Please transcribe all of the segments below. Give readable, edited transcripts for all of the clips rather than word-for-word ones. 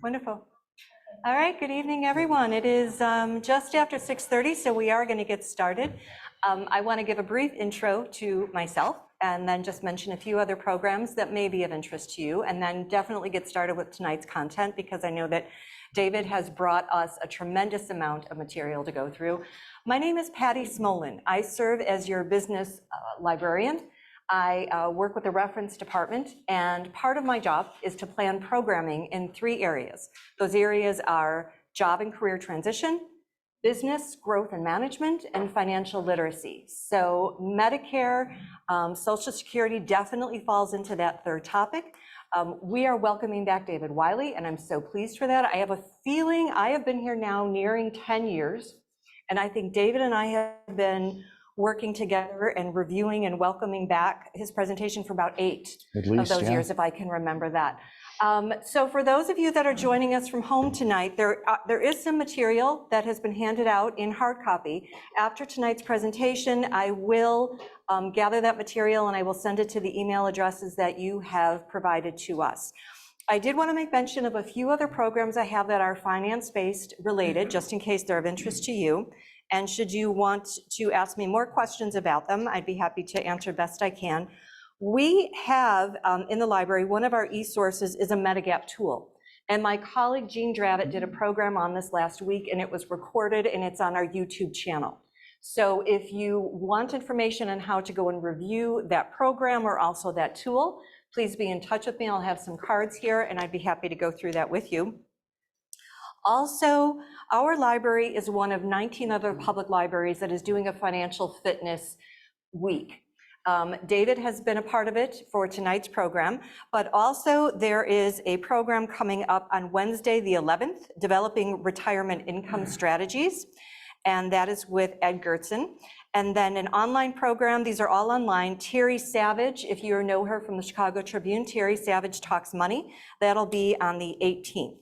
Wonderful. All right, good evening, everyone. It is just after 6:30, so we are going to get started. I want to give a brief intro to myself and then just mention a few other programs that may be of interest to you, and then definitely get started with tonight's content because I know that David has brought us a tremendous amount of material to go through. My name is Patty Smolin. I serve as your business librarian. I work with the reference department, and part of my job is to plan programming in 3 areas. Those areas are job and career transition, business growth and management, and financial literacy. So Medicare, Social Security definitely falls into that 3rd topic. We are welcoming back David Wylly, and I'm so pleased for that. I have a feeling I have been here now nearing 10 years, and I think David and I have been working together and reviewing and welcoming back his presentation for about 8 of those years, if I can remember that. So for those of you that are joining us from home tonight, there is some material that has been handed out in hard copy. After tonight's presentation, I will gather that material and I will send it to the email addresses that you have provided to us. I did want to make mention of a few other programs I have that are finance-based related, just in case they're of interest to you. And should you want to ask me more questions about them, I'd be happy to answer best I can. We have in the library, one of our e-sources is a Medigap tool. And my colleague Jean Dravitt did a program on this last week, and it was recorded and it's on our YouTube channel. So if you want information on how to go and review that program or also that tool, please be in touch with me. I'll have some cards here and I'd be happy to go through that with you. Also, our library is one of 19 other public libraries that is doing a financial fitness week. David has been a part of it for tonight's program, but also there is a program coming up on Wednesday, the 11th, Developing Retirement Income Strategies, and that is with Ed Gertson. And then an online program, these are all online. Terry Savage, if you know her from the Chicago Tribune, Terry Savage Talks Money, that'll be on the 18th.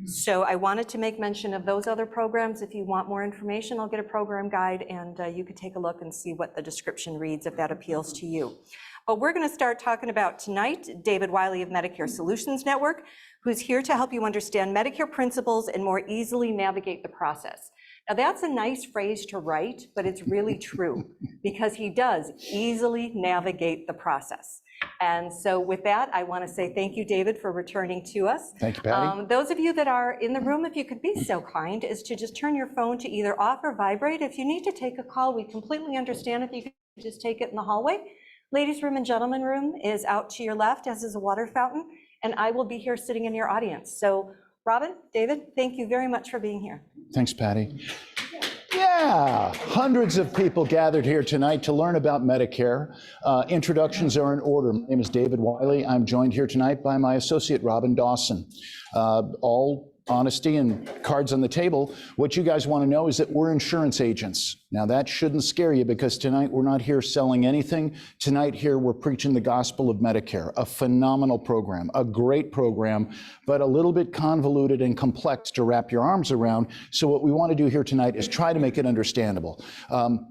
So I wanted to make mention of those other programs. If you want more information, I'll get a program guide and you could take a look and see what the description reads if that appeals to you. But we're going to start talking about tonight David Wylly of Medicare Solutions Network, who's here to help you understand Medicare principles and more easily navigate the process. Now that's a nice phrase to write, but it's really true because he does easily navigate the process. And so with that, I want to say thank you, David, for returning to us. Thank you, Patty. Those of you that are in the room, if you could be so kind, is to just turn your phone to either off or vibrate. If you need to take a call, we completely understand if you could just take it in the hallway. Ladies' room and gentlemen room is out to your left, as is a water fountain, and I will be here sitting in your audience. So Robin, David, thank you very much for being here. Thanks, Patty. Yeah, hundreds of people gathered here tonight to learn about Medicare. Introductions are in order. My name is David Wylly. I'm joined here tonight by my associate, Robin Dawson. All honesty and cards on the table, what you guys want to know is that we're insurance agents. Now that shouldn't scare you because tonight we're not here selling anything. Tonight here we're preaching the gospel of Medicare, a phenomenal program, a great program, but a little bit convoluted and complex to wrap your arms around. So what we want to do here tonight is try to make it understandable.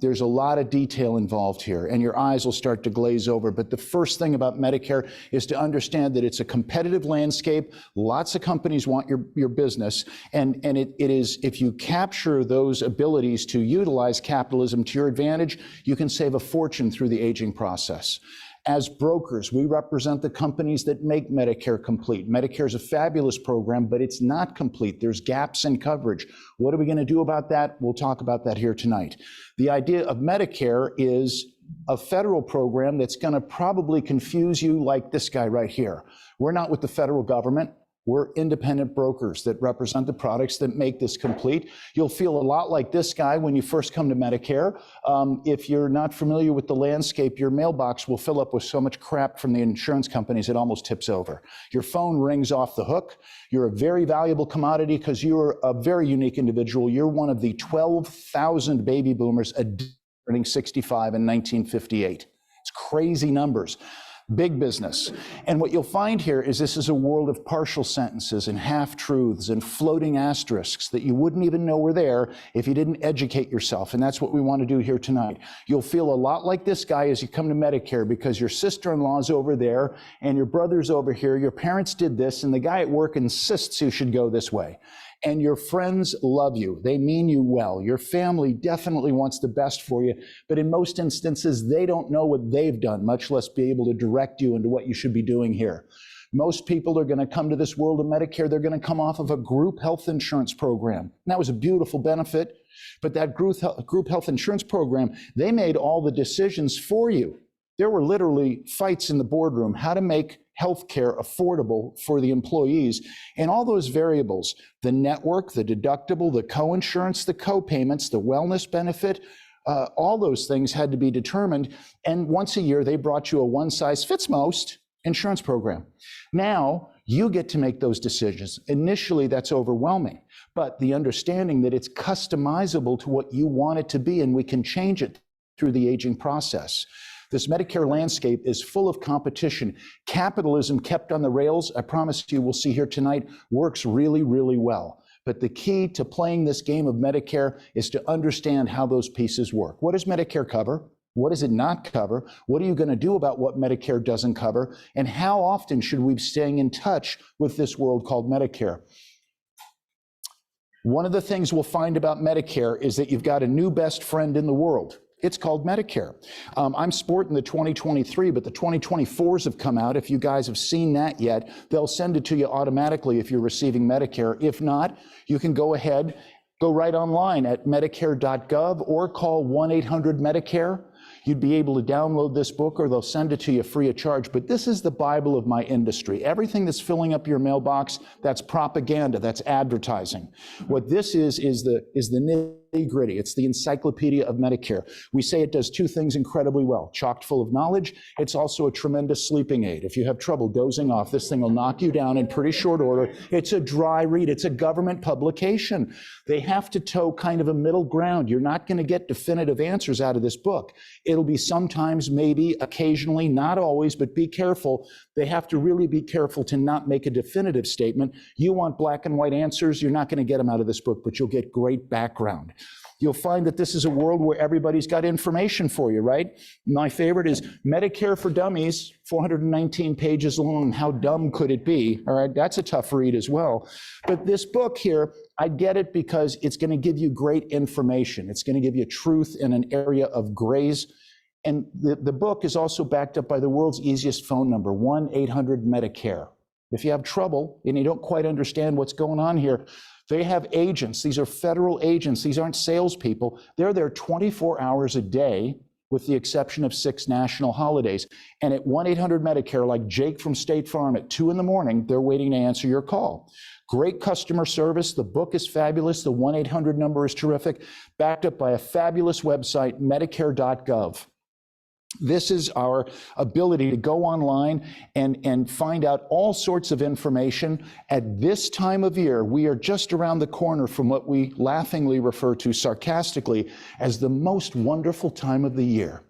There's a lot of detail involved here and your eyes will start to glaze over. But the first thing about Medicare is to understand that it's a competitive landscape. Lots of companies want your business. And it is, if you capture those abilities to utilize capitalism to your advantage, you can save a fortune through the aging process. As brokers, we represent the companies that make Medicare complete. Medicare is a fabulous program, but it's not complete. There's gaps in coverage. What are we going to do about that? We'll talk about that here tonight. The idea of Medicare is a federal program that's going to probably confuse you like this guy right here. We're not with the federal government. We're independent brokers that represent the products that make this complete. You'll feel a lot like this guy when you first come to Medicare. If you're not familiar with the landscape, your mailbox will fill up with so much crap from the insurance companies it almost tips over. Your phone rings off the hook. You're a very valuable commodity because you're a very unique individual. You're one of the 12,000 baby boomers turning 65 in 1958. It's crazy numbers. Big business. And what you'll find here is this is a world of partial sentences and half-truths and floating asterisks that you wouldn't even know were there if you didn't educate yourself. And that's what we want to do here tonight. You'll feel a lot like this guy as you come to Medicare because your sister-in-law's over there and your brother's over here. Your parents did this and the guy at work insists you should go this way. And your friends love you. They mean you well. Your family definitely wants the best for you. But in most instances, they don't know what they've done, much less be able to direct you into what you should be doing here. Most people are going to come to this world of Medicare. They're going to come off of a group health insurance program. And that was a beautiful benefit. But that group health insurance program, they made all the decisions for you. There were literally fights in the boardroom, how to make healthcare affordable for the employees, and all those variables, the network, the deductible, the co-insurance, the co-payments, the wellness benefit, all those things had to be determined. And once a year, they brought you a one-size-fits-most insurance program. Now, you get to make those decisions. Initially, that's overwhelming, but the understanding that it's customizable to what you want it to be, and we can change it through the aging process. This Medicare landscape is full of competition. Capitalism kept on the rails, I promise you we'll see here tonight, works really, really well. But the key to playing this game of Medicare is to understand how those pieces work. What does Medicare cover? What does it not cover? What are you going to do about what Medicare doesn't cover? And how often should we be staying in touch with this world called Medicare? One of the things we'll find about Medicare is that you've got a new best friend in the world. It's called Medicare. I'm sporting the 2023, but the 2024s have come out. If you guys have seen that yet, they'll send it to you automatically if you're receiving Medicare. If not, you can go ahead, go right online at medicare.gov or call 1-800-MEDICARE. You'd be able to download this book or they'll send it to you free of charge. But this is the Bible of my industry. Everything that's filling up your mailbox, that's propaganda, that's advertising. What this is the nitty-gritty. It's the encyclopedia of Medicare. We say it does two things incredibly well. Chock full of knowledge. It's also a tremendous sleeping aid. If you have trouble dozing off, this thing will knock you down in pretty short order. It's a dry read. It's a government publication. They have to toe kind of a middle ground. You're not going to get definitive answers out of this book. It'll be sometimes, maybe, occasionally, not always, but be careful. They have to really be careful to not make a definitive statement. You want black and white answers, you're not going to get them out of this book, but you'll get great background. You'll find that this is a world where everybody's got information for you, right? My favorite is Medicare for Dummies, 419 pages long. How dumb could it be? All right, that's a tough read as well. But this book here, I get it because it's going to give you great information. It's going to give you truth in an area of grays. And the book is also backed up by the world's easiest phone number, 1-800-MEDICARE. If you have trouble and you don't quite understand what's going on here, they have agents. These are federal agents. These aren't salespeople. They're there 24 hours a day, with the exception of 6 national holidays. And at 1-800-MEDICARE, like Jake from State Farm at 2 in the morning, they're waiting to answer your call. Great customer service. The book is fabulous. The 1-800 number is terrific, backed up by a fabulous website, medicare.gov. This is our ability to go online and find out all sorts of information. At this time of year, we are just around the corner from what we laughingly refer to sarcastically as the most wonderful time of the year.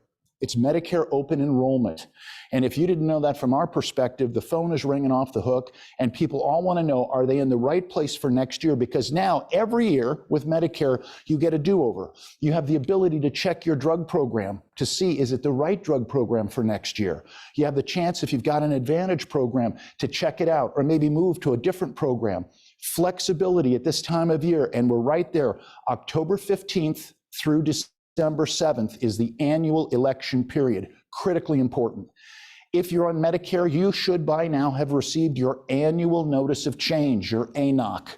It's Medicare open enrollment. And if you didn't know that from our perspective, the phone is ringing off the hook and people all want to know, are they in the right place for next year? Because now every year with Medicare, you get a do-over. You have the ability to check your drug program to see, is it the right drug program for next year? You have the chance, if you've got an Advantage program, to check it out or maybe move to a different program. Flexibility at this time of year, and we're right there. October 15th through December 7th is the annual election period, critically important. If you're on Medicare, you should by now have received your annual notice of change, your ANOC.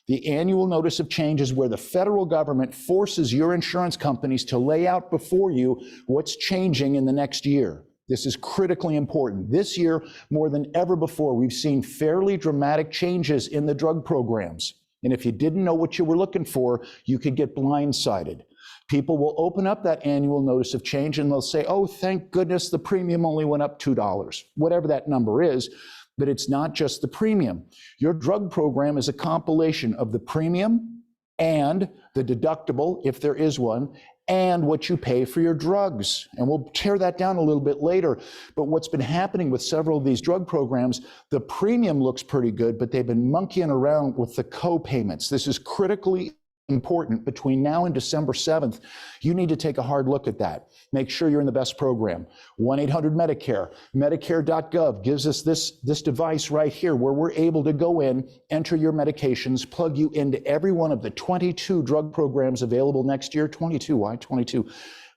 The annual notice of change is where the federal government forces your insurance companies to lay out before you what's changing in the next year. This is critically important. This year, more than ever before, we've seen fairly dramatic changes in the drug programs. And if you didn't know what you were looking for, you could get blindsided. People will open up that annual notice of change and they'll say, oh, thank goodness the premium only went up $2, whatever that number is. But it's not just the premium. Your drug program is a compilation of the premium and the deductible, if there is one, and what you pay for your drugs. And we'll tear that down a little bit later. But what's been happening with several of these drug programs, the premium looks pretty good, but they've been monkeying around with the co-payments. This is critically important. Between now and December 7th, you need to take a hard look at that. Make sure you're in the best program. 1-800-MEDICARE. Medicare.gov gives us this device right here where we're able to go in, enter your medications, plug you into every one of the 22 drug programs available next year. 22, why 22?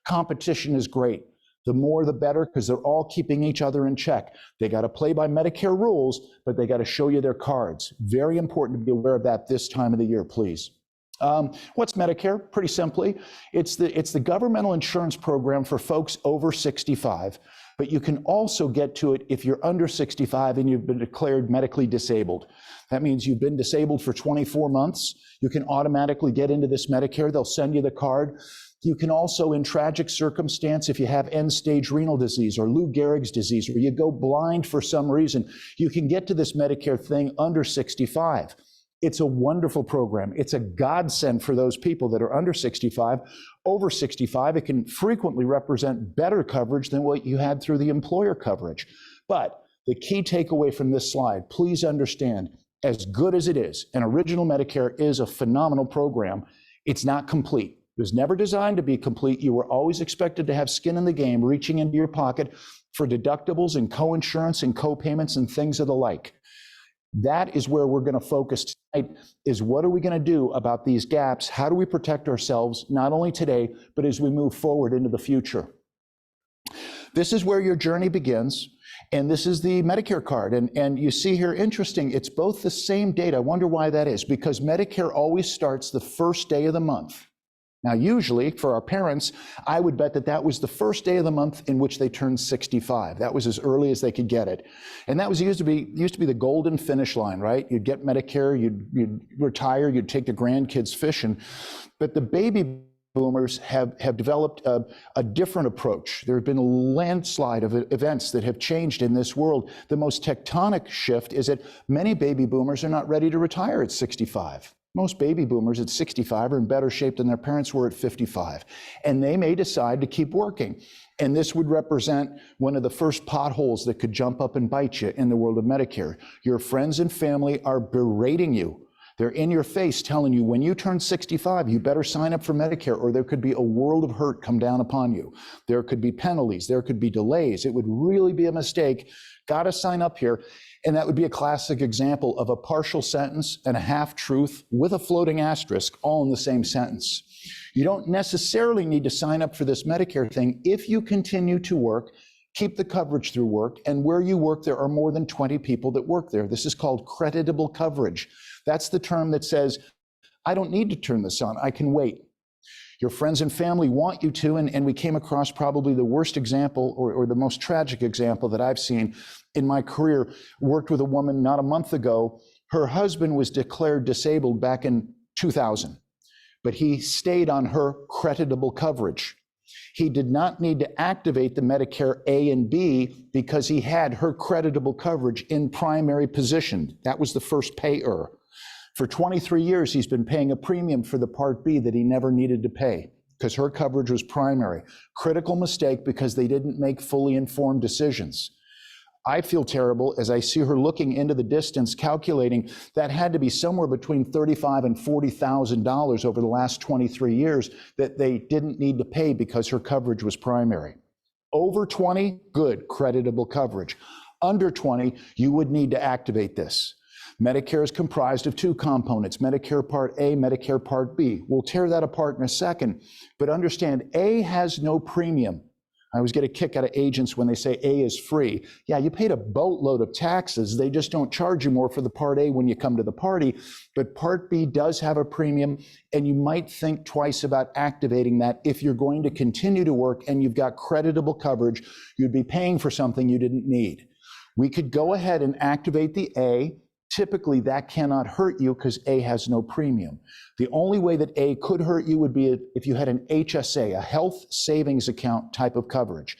Competition is great. The more the better, because they're all keeping each other in check. They got to play by Medicare rules, but they got to show you their cards. Very important to be aware of that this time of the year, please. What's Medicare? Pretty simply, it's the governmental insurance program for folks over 65, but you can also get to it if you're under 65 and you've been declared medically disabled. That means you've been disabled for 24 months. You can automatically get into this Medicare. They'll send you the card. You can also, in tragic circumstance, if you have end-stage renal disease or Lou Gehrig's disease, or you go blind for some reason, you can get to this Medicare thing under 65. It's a wonderful program. It's a godsend for those people that are under 65. Over 65, it can frequently represent better coverage than what you had through the employer coverage. But the key takeaway from this slide, please understand, as good as it is, and Original Medicare is a phenomenal program, it's not complete. It was never designed to be complete. You were always expected to have skin in the game, reaching into your pocket for deductibles and co-insurance and co-payments and things of the like. That is where we're going to focus tonight, is what are we going to do about these gaps? How do we protect ourselves, not only today, but as we move forward into the future? This is where your journey begins, and this is the Medicare card. And you see here, interesting, it's both the same date. I wonder why that is, because Medicare always starts the first day of the month. Now, usually for our parents, I would bet that was the first day of the month in which they turned 65. That was as early as they could get it. And that was used to be the golden finish line, right? You'd get Medicare, you'd retire, you'd take the grandkids fishing. But the baby boomers have developed a different approach. There have been a landslide of events that have changed in this world. The most tectonic shift is that many baby boomers are not ready to retire at 65. Most baby boomers at 65 are in better shape than their parents were at 55. And they may decide to keep working. And this would represent one of the first potholes that could jump up and bite you in the world of Medicare. Your friends and family are berating you. They're in your face telling you, when you turn 65, you better sign up for Medicare, or there could be a world of hurt come down upon you. There could be penalties. There could be delays. It would really be a mistake. Got to sign up here. And that would be a classic example of a partial sentence and a half-truth with a floating asterisk all in the same sentence. You don't necessarily need to sign up for this Medicare thing if you continue to work, keep the coverage through work, and where you work, there are more than 20 people that work there. This is called creditable coverage. That's the term that says, I don't need to turn this on, I can wait. Your friends and family want you to, and we came across probably the worst example or the most tragic example that I've seen in my career. Worked with a woman not a month ago. Her husband was declared disabled back in 2000, but he stayed on her creditable coverage. He did not need to activate the Medicare A and B because he had her creditable coverage in primary position. That was the first payer. For 23 years, he's been paying a premium for the Part B that he never needed to pay because her coverage was primary. Critical mistake because they didn't make fully informed decisions. I feel terrible as I see her looking into the distance, calculating that had to be somewhere between $35,000 and $40,000 over the last 23 years that they didn't need to pay because her coverage was primary. Over 20, good, creditable coverage. Under 20, you would need to activate this. Medicare is comprised of two components, Medicare Part A, Medicare Part B. We'll tear that apart in a second, but understand A has no premium. I always get a kick out of agents when they say A is free. Yeah, you paid a boatload of taxes. They just don't charge you more for the Part A when you come to the party. But Part B does have a premium, and you might think twice about activating that if you're going to continue to work and you've got creditable coverage. You'd be paying for something you didn't need. We could go ahead and activate the A. Typically, that cannot hurt you because A has no premium. The only way that A could hurt you would be if you had an HSA, a health savings account type of coverage.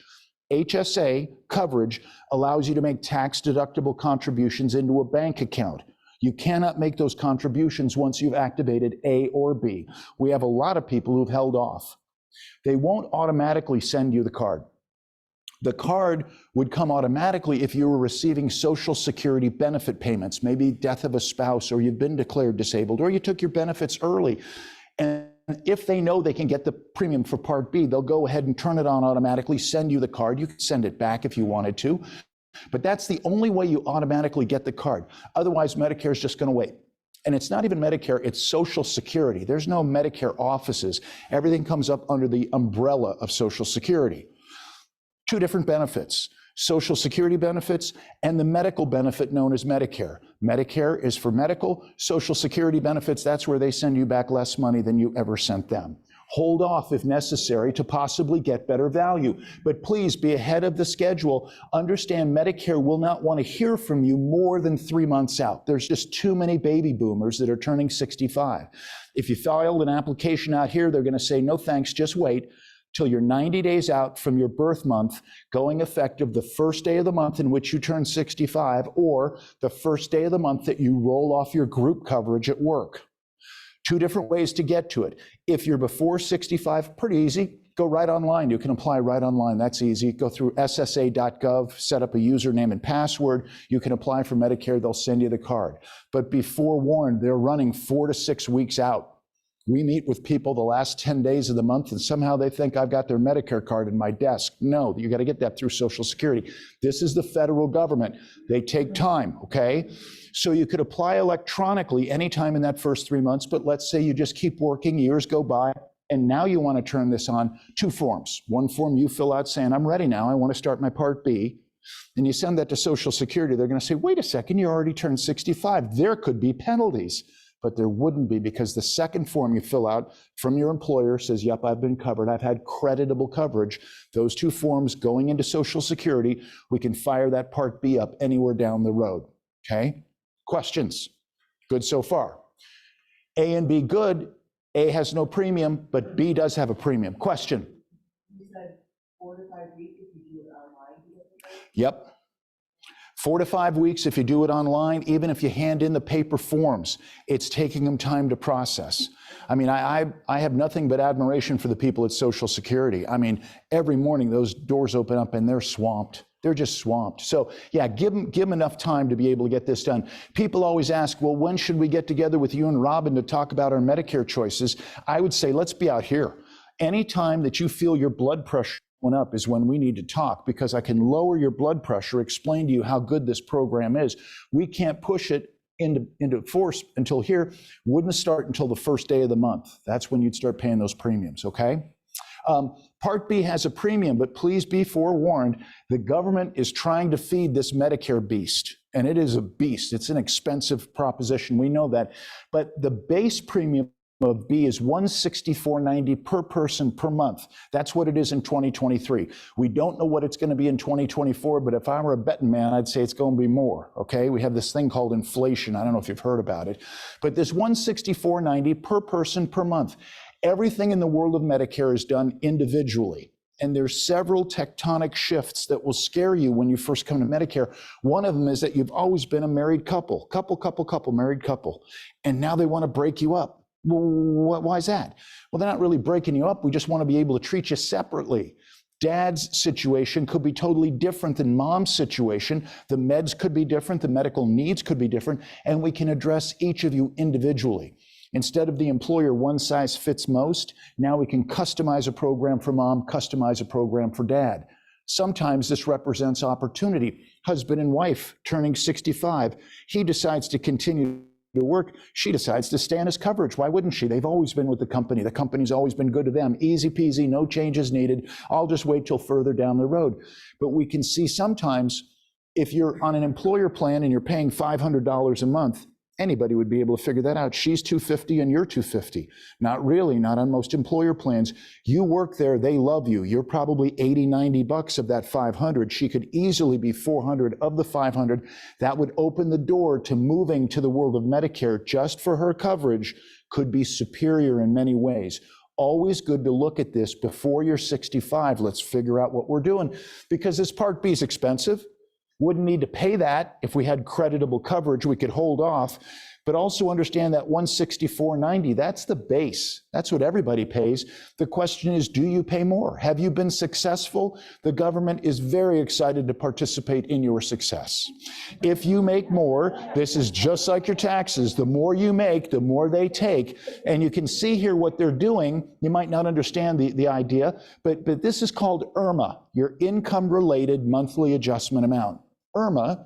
HSA coverage allows you to make tax-deductible contributions into a bank account. You cannot make those contributions once you've activated A or B. We have a lot of people who've held off. They won't automatically send you the card. The card would come automatically if you were receiving Social Security benefit payments, maybe death of a spouse, or you've been declared disabled, or you took your benefits early. And if they know they can get the premium for Part B, they'll go ahead and turn it on automatically, send you the card. You can send it back if you wanted to, but that's the only way you automatically get the card. Otherwise, Medicare is just going to wait. And it's not even Medicare, it's Social Security. There's no Medicare offices. Everything comes up under the umbrella of Social Security. Two different benefits, Social Security benefits and the medical benefit known as Medicare. Medicare is for medical, Social Security benefits, that's where they send you back less money than you ever sent them. Hold off if necessary to possibly get better value, but please be ahead of the schedule. Understand Medicare will not want to hear from you more than 3 months out. There's just too many baby boomers that are turning 65. If you file an application out here, they're going to say, no thanks, just wait till you're 90 days out from your birth month, going effective the first day of the month in which you turn 65, or the first day of the month that you roll off your group coverage at work. Two different ways to get to it. If you're before 65, pretty easy. Go right online. You can apply right online. That's easy. Go through ssa.gov, set up a username and password. You can apply for Medicare. They'll send you the card. But be forewarned, they're running 4 to 6 weeks out. We meet with people the last 10 days of the month, and somehow they think I've got their Medicare card in my desk. No, you got to get that through Social Security. This is the federal government. They take time, okay? So you could apply electronically anytime in that first 3 months, but let's say you just keep working, years go by, and now you want to turn this on. 2 forms. One form you fill out saying, I'm ready now, I want to start my Part B. And you send that to Social Security. They're going to say, wait a second, you already turned 65. There could be penalties. But there wouldn't be, because the second form you fill out from your employer says, yep, I've been covered, I've had creditable coverage. Those 2 forms going into Social Security, we can fire that Part B up anywhere down the road, okay? Questions? Good so far. A and B good. A has no premium, but B does have a premium. Question? You said 4 to 5 weeks if you do it online. Yep. 4 to 5 weeks if you do it online, even if you hand in the paper forms, it's taking them time to process. I mean, I have nothing but admiration for the people at Social Security. I mean, every morning those doors open up and they're swamped. They're just swamped. So yeah, give them enough time to be able to get this done. People always ask, well, when should we get together with you and Robin to talk about our Medicare choices? I would say, let's be out here. Anytime that you feel your blood pressure went up is when we need to talk, because I can lower your blood pressure, explain to you how good this program is. We can't push it into force until here. Wouldn't start until the first day of the month. That's when you'd start paying those premiums, okay? Part B has a premium, but please be forewarned, the government is trying to feed this Medicare beast, and it is a beast. It's an expensive proposition, we know that, but the base premium of B is $164.90 per person per month. That's what it is in 2023. We don't know what it's going to be in 2024, but if I were a betting man, I'd say it's going to be more, okay? We have this thing called inflation. I don't know if you've heard about it, but this $164.90 per person per month. Everything in the world of Medicare is done individually. And there's several tectonic shifts that will scare you when you first come to Medicare. One of them is that you've always been a married couple, married couple, and now they want to break you up. Well, why is that? Well, they're not really breaking you up. We just want to be able to treat you separately. Dad's situation could be totally different than mom's situation. The meds could be different. The medical needs could be different. And we can address each of you individually. Instead of the employer one size fits most, now we can customize a program for mom, customize a program for dad. Sometimes this represents opportunity. Husband and wife turning 65. He decides to continue to work. She decides to stay on his coverage. Why wouldn't she? They've always been with the company. The company's always been good to them. Easy peasy, no changes needed. I'll just wait till further down the road. But we can see sometimes if you're on an employer plan and you're paying $500 a month, anybody would be able to figure that out. She's $250 and you're $250. Not really, not on most employer plans. You work there, they love you. You're probably $80, $90 of that $500. She could easily be $400 of the $500. That would open the door to moving to the world of Medicare just for her coverage, could be superior in many ways. Always good to look at this before you're 65. Let's figure out what we're doing, because this Part B is expensive. Wouldn't need to pay that if we had creditable coverage. We could hold off. But also understand that $164.90, that's the base. That's what everybody pays. The question is, do you pay more? Have you been successful? The government is very excited to participate in your success. If you make more, this is just like your taxes. The more you make, the more they take. And you can see here what they're doing. You might not understand the idea, but this is called IRMA, your income-related monthly adjustment amount. IRMA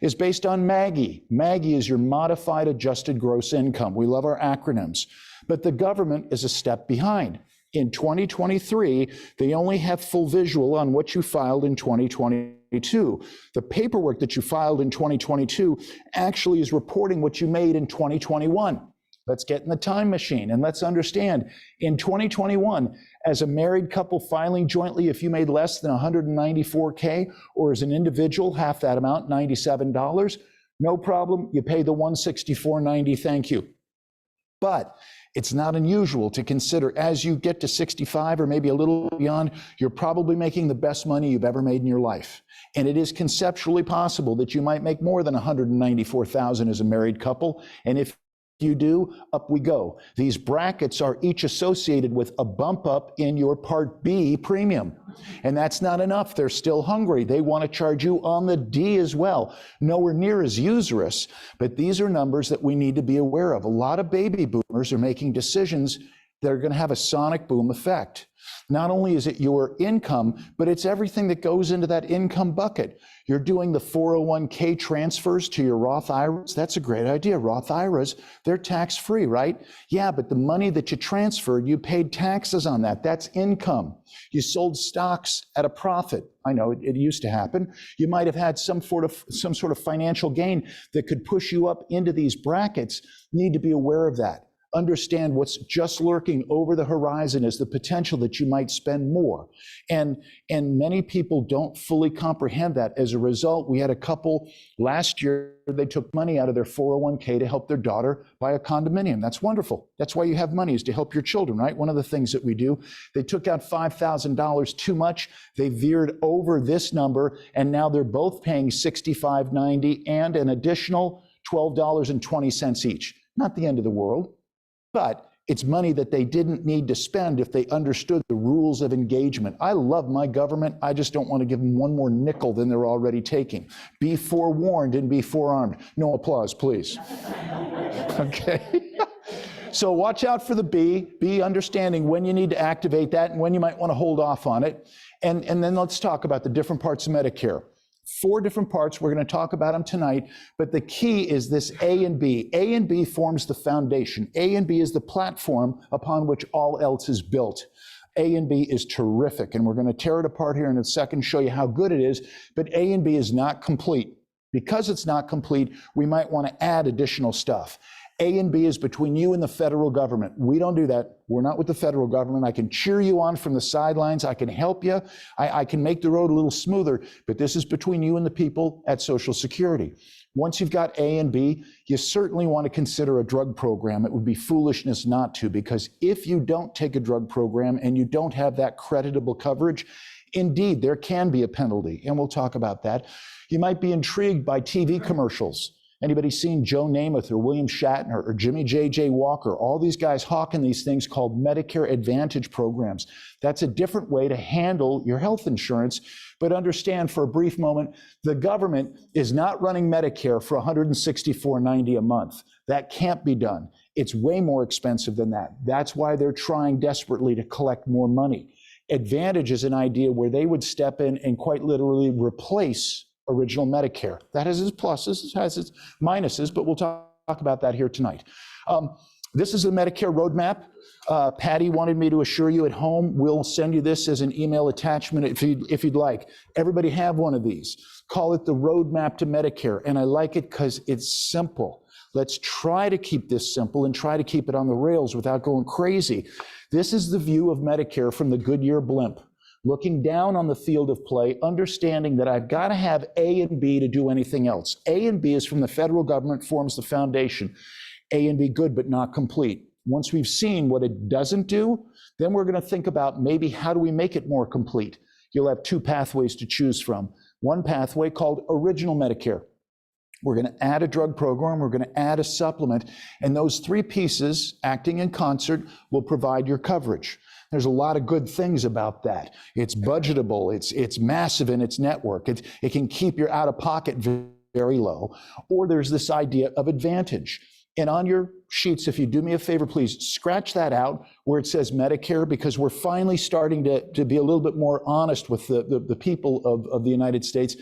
is based on MAGI. MAGI is your modified adjusted gross income. We love our acronyms. But the government is a step behind. In 2023, they only have full visual on what you filed in 2022. The paperwork that you filed in 2022 actually is reporting what you made in 2021. Let's get in the time machine and let's understand, in 2021, as a married couple filing jointly, if you made less than $194K, or as an individual, half that amount, $97, no problem, you pay the $164.90, thank you. But it's not unusual to consider as you get to 65 or maybe a little beyond, you're probably making the best money you've ever made in your life. And it is conceptually possible that you might make more than $194,000 as a married couple. And if you do, up we go. These brackets are each associated with a bump up in your Part B premium. And that's not enough. They're still hungry. They want to charge you on the D as well. Nowhere near as usurious, but these are numbers that we need to be aware of. A lot of baby boomers are making decisions that are going to have a sonic boom effect. Not only is it your income, but it's everything that goes into that income bucket. You're doing the 401k transfers to your Roth IRAs. That's a great idea. Roth IRAs, they're tax-free, right? Yeah, but the money that you transferred, you paid taxes on that. That's income. You sold stocks at a profit. I know it used to happen. You might have had some sort of financial gain that could push you up into these brackets. You need to be aware of that. Understand what's just lurking over the horizon is the potential that you might spend more. And many people don't fully comprehend that. As a result, we had a couple last year, they took money out of their 401k to help their daughter buy a condominium. That's wonderful. That's why you have money, is to help your children, right? One of the things that we do. They took out $5,000 too much. They veered over this number, and now they're both paying $65.90 and an additional $12.20 each. Not the end of the world. But it's money that they didn't need to spend if they understood the rules of engagement. I love my government. I just don't want to give them one more nickel than they're already taking. Be forewarned and be forearmed. No applause, please. Okay. So watch out for the B. Be understanding when you need to activate that and when you might want to hold off on it. And then let's talk about the different parts of Medicare. 4 different parts. We're going to talk about them tonight, but the key is this A and B. A and B forms the foundation. A and B is the platform upon which all else is built. A and B is terrific, and we're going to tear it apart here in a second, show you how good it is, but A and B is not complete. Because it's not complete, we might want to add additional stuff. A and B is between you and the federal government. We don't do that. We're not with the federal government. I can cheer you on from the sidelines. I can help you. I can make the road a little smoother, but this is between you and the people at Social Security. Once you've got A and B, you certainly want to consider a drug program. It would be foolishness not to, because if you don't take a drug program and you don't have that creditable coverage, indeed, there can be a penalty, and we'll talk about that. You might be intrigued by TV commercials. Anybody seen Joe Namath or William Shatner or Jimmy J.J. Walker? All these guys hawking these things called Medicare Advantage programs. That's a different way to handle your health insurance. But understand for a brief moment, the government is not running Medicare for $164.90 a month. That can't be done. It's way more expensive than that. That's why they're trying desperately to collect more money. Advantage is an idea where they would step in and quite literally replace original Medicare. That has its pluses, it has its minuses, but we'll talk about that here tonight. This is the Medicare roadmap. Patty wanted me to assure you at home, we'll send you this as an email attachment if you'd like. Everybody have one of these. Call it the roadmap to Medicare, and I like it because it's simple. Let's try to keep this simple and try to keep it on the rails without going crazy. This is the view of Medicare from the Goodyear blimp. Looking down on the field of play, understanding that I've got to have A and B to do anything else. A and B is from the federal government, forms the foundation. A and B, good, but not complete. Once we've seen what it doesn't do, then we're going to think about maybe how do we make it more complete. You'll have 2 pathways to choose from. One pathway called original Medicare. We're going to add a drug program, we're going to add a supplement, and those three pieces, acting in concert, will provide your coverage. There's a lot of good things about that. It's budgetable, it's massive in its network, it can keep your out-of-pocket very low, or there's this idea of advantage. And on your sheets, if you do me a favor, please scratch that out where it says Medicare, because we're finally starting to be a little bit more honest with the people of the United States.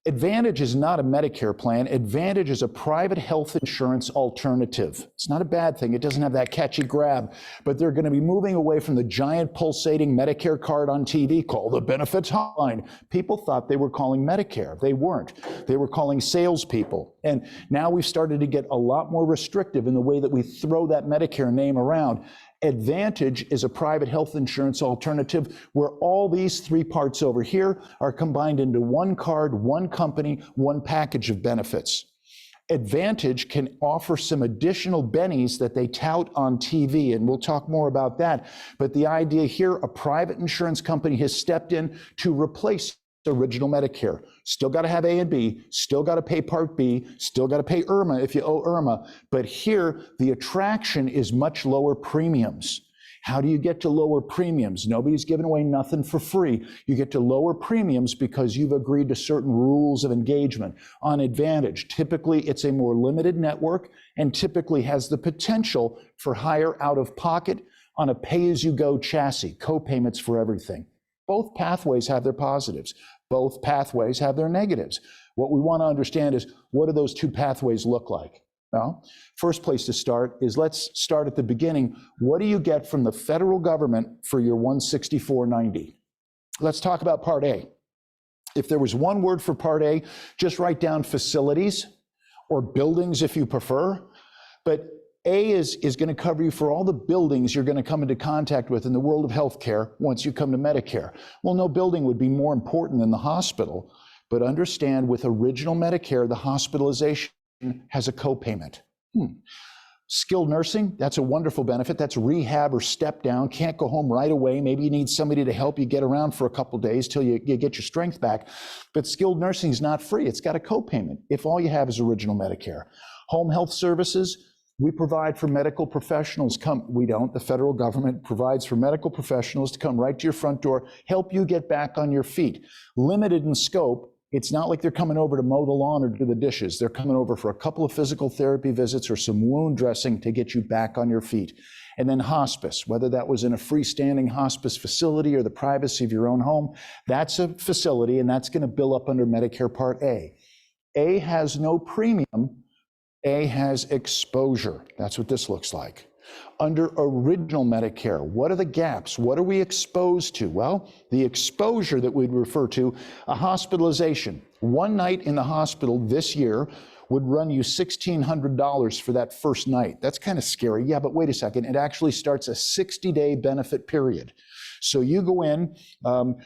Advantage is not a Medicare plan. Advantage is a private health insurance alternative. It's not a bad thing. It doesn't have that catchy grab, but they're going to be moving away from the giant pulsating Medicare card on TV called the benefits hotline. People thought they were calling Medicare. They weren't. They were calling salespeople. And now we've started to get a lot more restrictive in the way that we throw that Medicare name around. Advantage is a private health insurance alternative where all these three parts over here are combined into one card, one company, one package of benefits. Advantage can offer some additional bennies that they tout on TV, and we'll talk more about that. But the idea here, a private insurance company has stepped in to replace original Medicare. Still got to have A and B, still got to pay Part B, still got to pay IRMA if you owe IRMA. But here, the attraction is much lower premiums. How do you get to lower premiums? Nobody's giving away nothing for free. You get to lower premiums because you've agreed to certain rules of engagement. On Advantage, typically it's a more limited network and typically has the potential for higher out-of-pocket on a pay-as-you-go chassis, co-payments for everything. Both pathways have their positives. Both pathways have their negatives. What we want to understand is, what do those two pathways look like? Well, first place to start is, let's start at the beginning. What do you get from the federal government for your $164.90? Let's talk about Part A. If there was one word for Part A, just write down facilities or buildings if you prefer. But A is going to cover you for all the buildings you're going to come into contact with in the world of healthcare once you come to Medicare. Well, no building would be more important than the hospital, but understand with original Medicare, the hospitalization has a copayment. Skilled nursing, that's a wonderful benefit. That's rehab or step down. Can't go home right away. Maybe you need somebody to help you get around for a couple days till you get your strength back. But skilled nursing is not free. It's got a copayment if all you have is original Medicare. Home health services, we provide for medical professionals. We don't. The federal government provides for medical professionals to come right to your front door, help you get back on your feet. Limited in scope. It's not like they're coming over to mow the lawn or do the dishes. They're coming over for a couple of physical therapy visits or some wound dressing to get you back on your feet. And then hospice, whether that was in a freestanding hospice facility or the privacy of your own home, that's a facility, and that's going to bill up under Medicare Part A. A has no premium. A has exposure. That's what this looks like. Under original Medicare, what are the gaps? What are we exposed to? Well, the exposure that we'd refer to, a hospitalization. One night in the hospital this year would run you $1,600 for that first night. That's kind of scary. Yeah, but wait a second. It actually starts a 60-day benefit period. So you go in,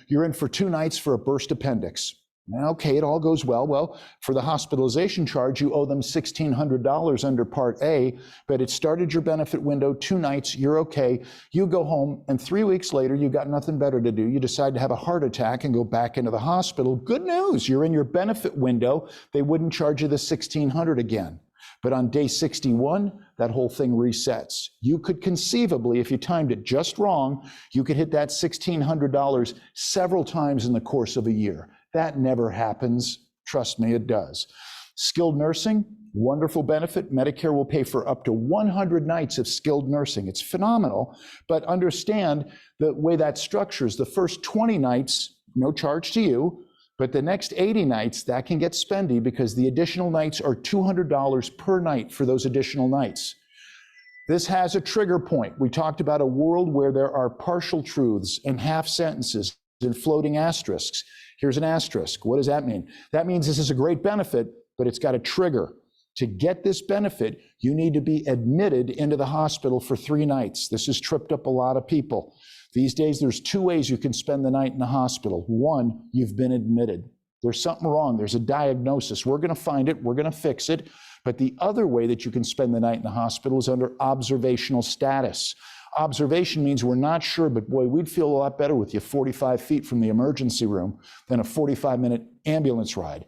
you're in for 2 nights for a burst appendix. Okay, it all goes well. Well, for the hospitalization charge, you owe them $1,600 under Part A, but it started your benefit window 2 nights, you're okay. You go home, and 3 weeks later, you got nothing better to do. You decide to have a heart attack and go back into the hospital. Good news, you're in your benefit window. They wouldn't charge you the $1,600 again. But on day 61, that whole thing resets. You could conceivably, if you timed it just wrong, you could hit that $1,600 several times in the course of a year. That never happens. Trust me, it does. Skilled nursing, wonderful benefit. Medicare will pay for up to 100 nights of skilled nursing. It's phenomenal, but understand the way that structures. The first 20 nights, no charge to you, but the next 80 nights, that can get spendy because the additional nights are $200 per night for those additional nights. This has a trigger point. We talked about a world where there are partial truths and half sentences and floating asterisks. Here's an asterisk. What does that mean? That means this is a great benefit, but it's got a trigger. To get this benefit, you need to be admitted into the hospital for 3 nights. This has tripped up a lot of people. These days, there's 2 ways you can spend the night in the hospital. 1, you've been admitted. There's something wrong. There's a diagnosis. We're going to find it. We're going to fix it. But the other way that you can spend the night in the hospital is under observational status. Observation means we're not sure, but boy, we'd feel a lot better with you 45 feet from the emergency room than a 45-minute ambulance ride.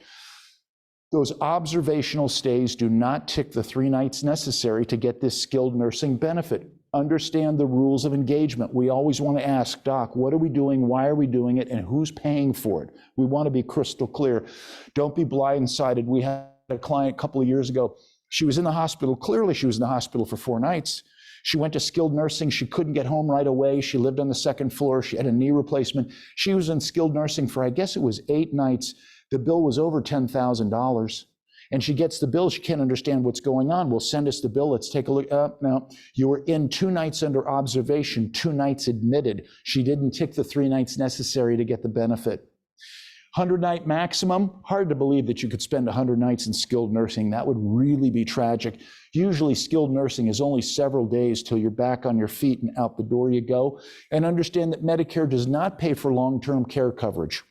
Those observational stays do not tick the 3 nights necessary to get this skilled nursing benefit. Understand the rules of engagement. We always want to ask, Doc, what are we doing? Why are we doing it? And who's paying for it? We want to be crystal clear. Don't be blindsided. We had a client a couple of years ago. She was in the hospital. Clearly, she was in the hospital for 4 nights. She went to skilled nursing. She couldn't get home right away. She lived on the 2nd floor. She had a knee replacement. She was in skilled nursing for, I guess it was 8 nights. The bill was over $10,000. And she gets the bill. She can't understand what's going on. Well, send us the bill. Let's take a look. No, you were in 2 nights under observation, 2 nights admitted. She didn't tick the 3 nights necessary to get the benefit. 100-night maximum, hard to believe that you could spend 100 nights in skilled nursing. That would really be tragic. Usually skilled nursing is only several days till you're back on your feet and out the door you go. And understand that Medicare does not pay for long-term care coverage.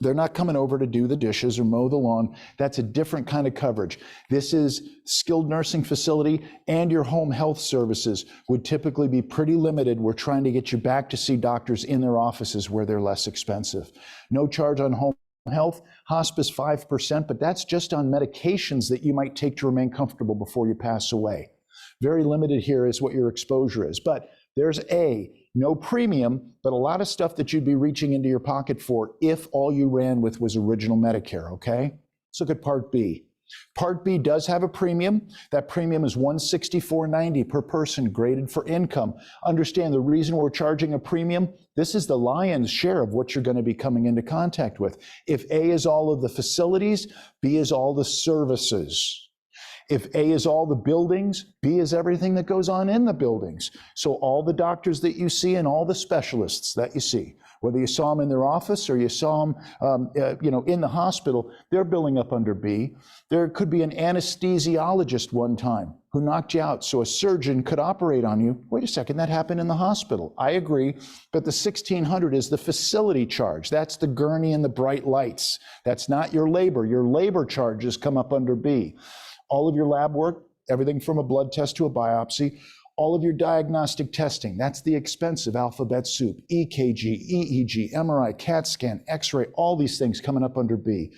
They're not coming over to do the dishes or mow the lawn. That's a different kind of coverage. This is skilled nursing facility, and your home health services would typically be pretty limited. We're trying to get you back to see doctors in their offices where they're less expensive. No charge on home health, hospice 5%, but that's just on medications that you might take to remain comfortable before you pass away. Very limited here is what your exposure is. But there's no premium, but a lot of stuff that you'd be reaching into your pocket for if all you ran with was original Medicare, okay? Let's look at Part B. Part B does have a premium. That premium is $164.90 per person, graded for income. Understand the reason we're charging a premium, this is the lion's share of what you're going to be coming into contact with. If A is all of the facilities, B is all the services. If A is all the buildings, B is everything that goes on in the buildings. So all the doctors that you see and all the specialists that you see, whether you saw them in their office or you saw them in the hospital, they're billing up under B. There could be an anesthesiologist one time who knocked you out so a surgeon could operate on you. Wait a second, that happened in the hospital. I agree, but the $1,600 is the facility charge. That's the gurney and the bright lights. That's not your labor. Your labor charges come up under B. All of your lab work, everything from a blood test to a biopsy, all of your diagnostic testing, that's the expensive alphabet soup, EKG, EEG, MRI, CAT scan, X-ray, all these things coming up under B.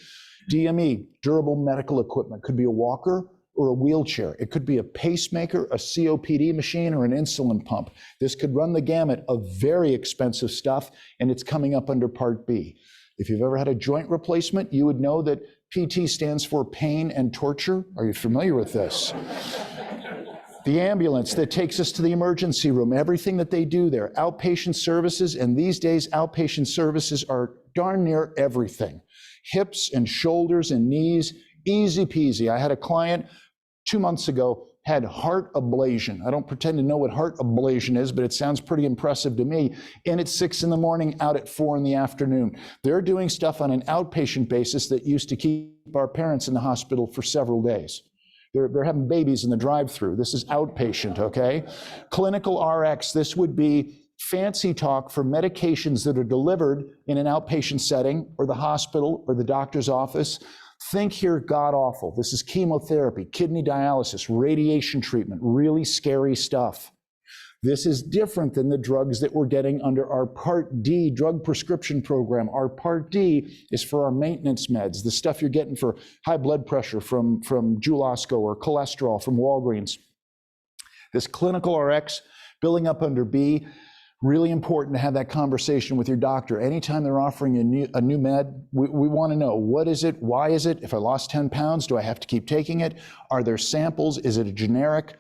DME, durable medical equipment, could be a walker or a wheelchair. It could be a pacemaker, a COPD machine, or an insulin pump. This could run the gamut of very expensive stuff, and it's coming up under Part B. If you've ever had a joint replacement, you would know that PT stands for pain and torture. Are you familiar with this? The ambulance that takes us to the emergency room, everything that they do there, outpatient services, and these days outpatient services are darn near everything. Hips and shoulders and knees, easy peasy. I had a client 2 months ago, had heart ablation. I don't pretend to know what heart ablation is, but it sounds pretty impressive to me. In at 6 in the morning, out at 4 in the afternoon. They're doing stuff on an outpatient basis that used to keep our parents in the hospital for several days. They're having babies in the drive-through. This is outpatient, okay? Clinical RX, this would be fancy talk for medications that are delivered in an outpatient setting or the hospital or the doctor's office. Think here god awful. This is chemotherapy, kidney dialysis, radiation treatment, really scary stuff. This is different than the drugs that we're getting under our Part D drug prescription program. Our Part D is for our maintenance meds, the stuff you're getting for high blood pressure from Julosco or cholesterol from Walgreens. This clinical RX, billing up under B, really important to have that conversation with your doctor. Anytime they're offering you a new med, we want to know, what is it? Why is it? If I lost 10 pounds, do I have to keep taking it? Are there samples? Is it a generic?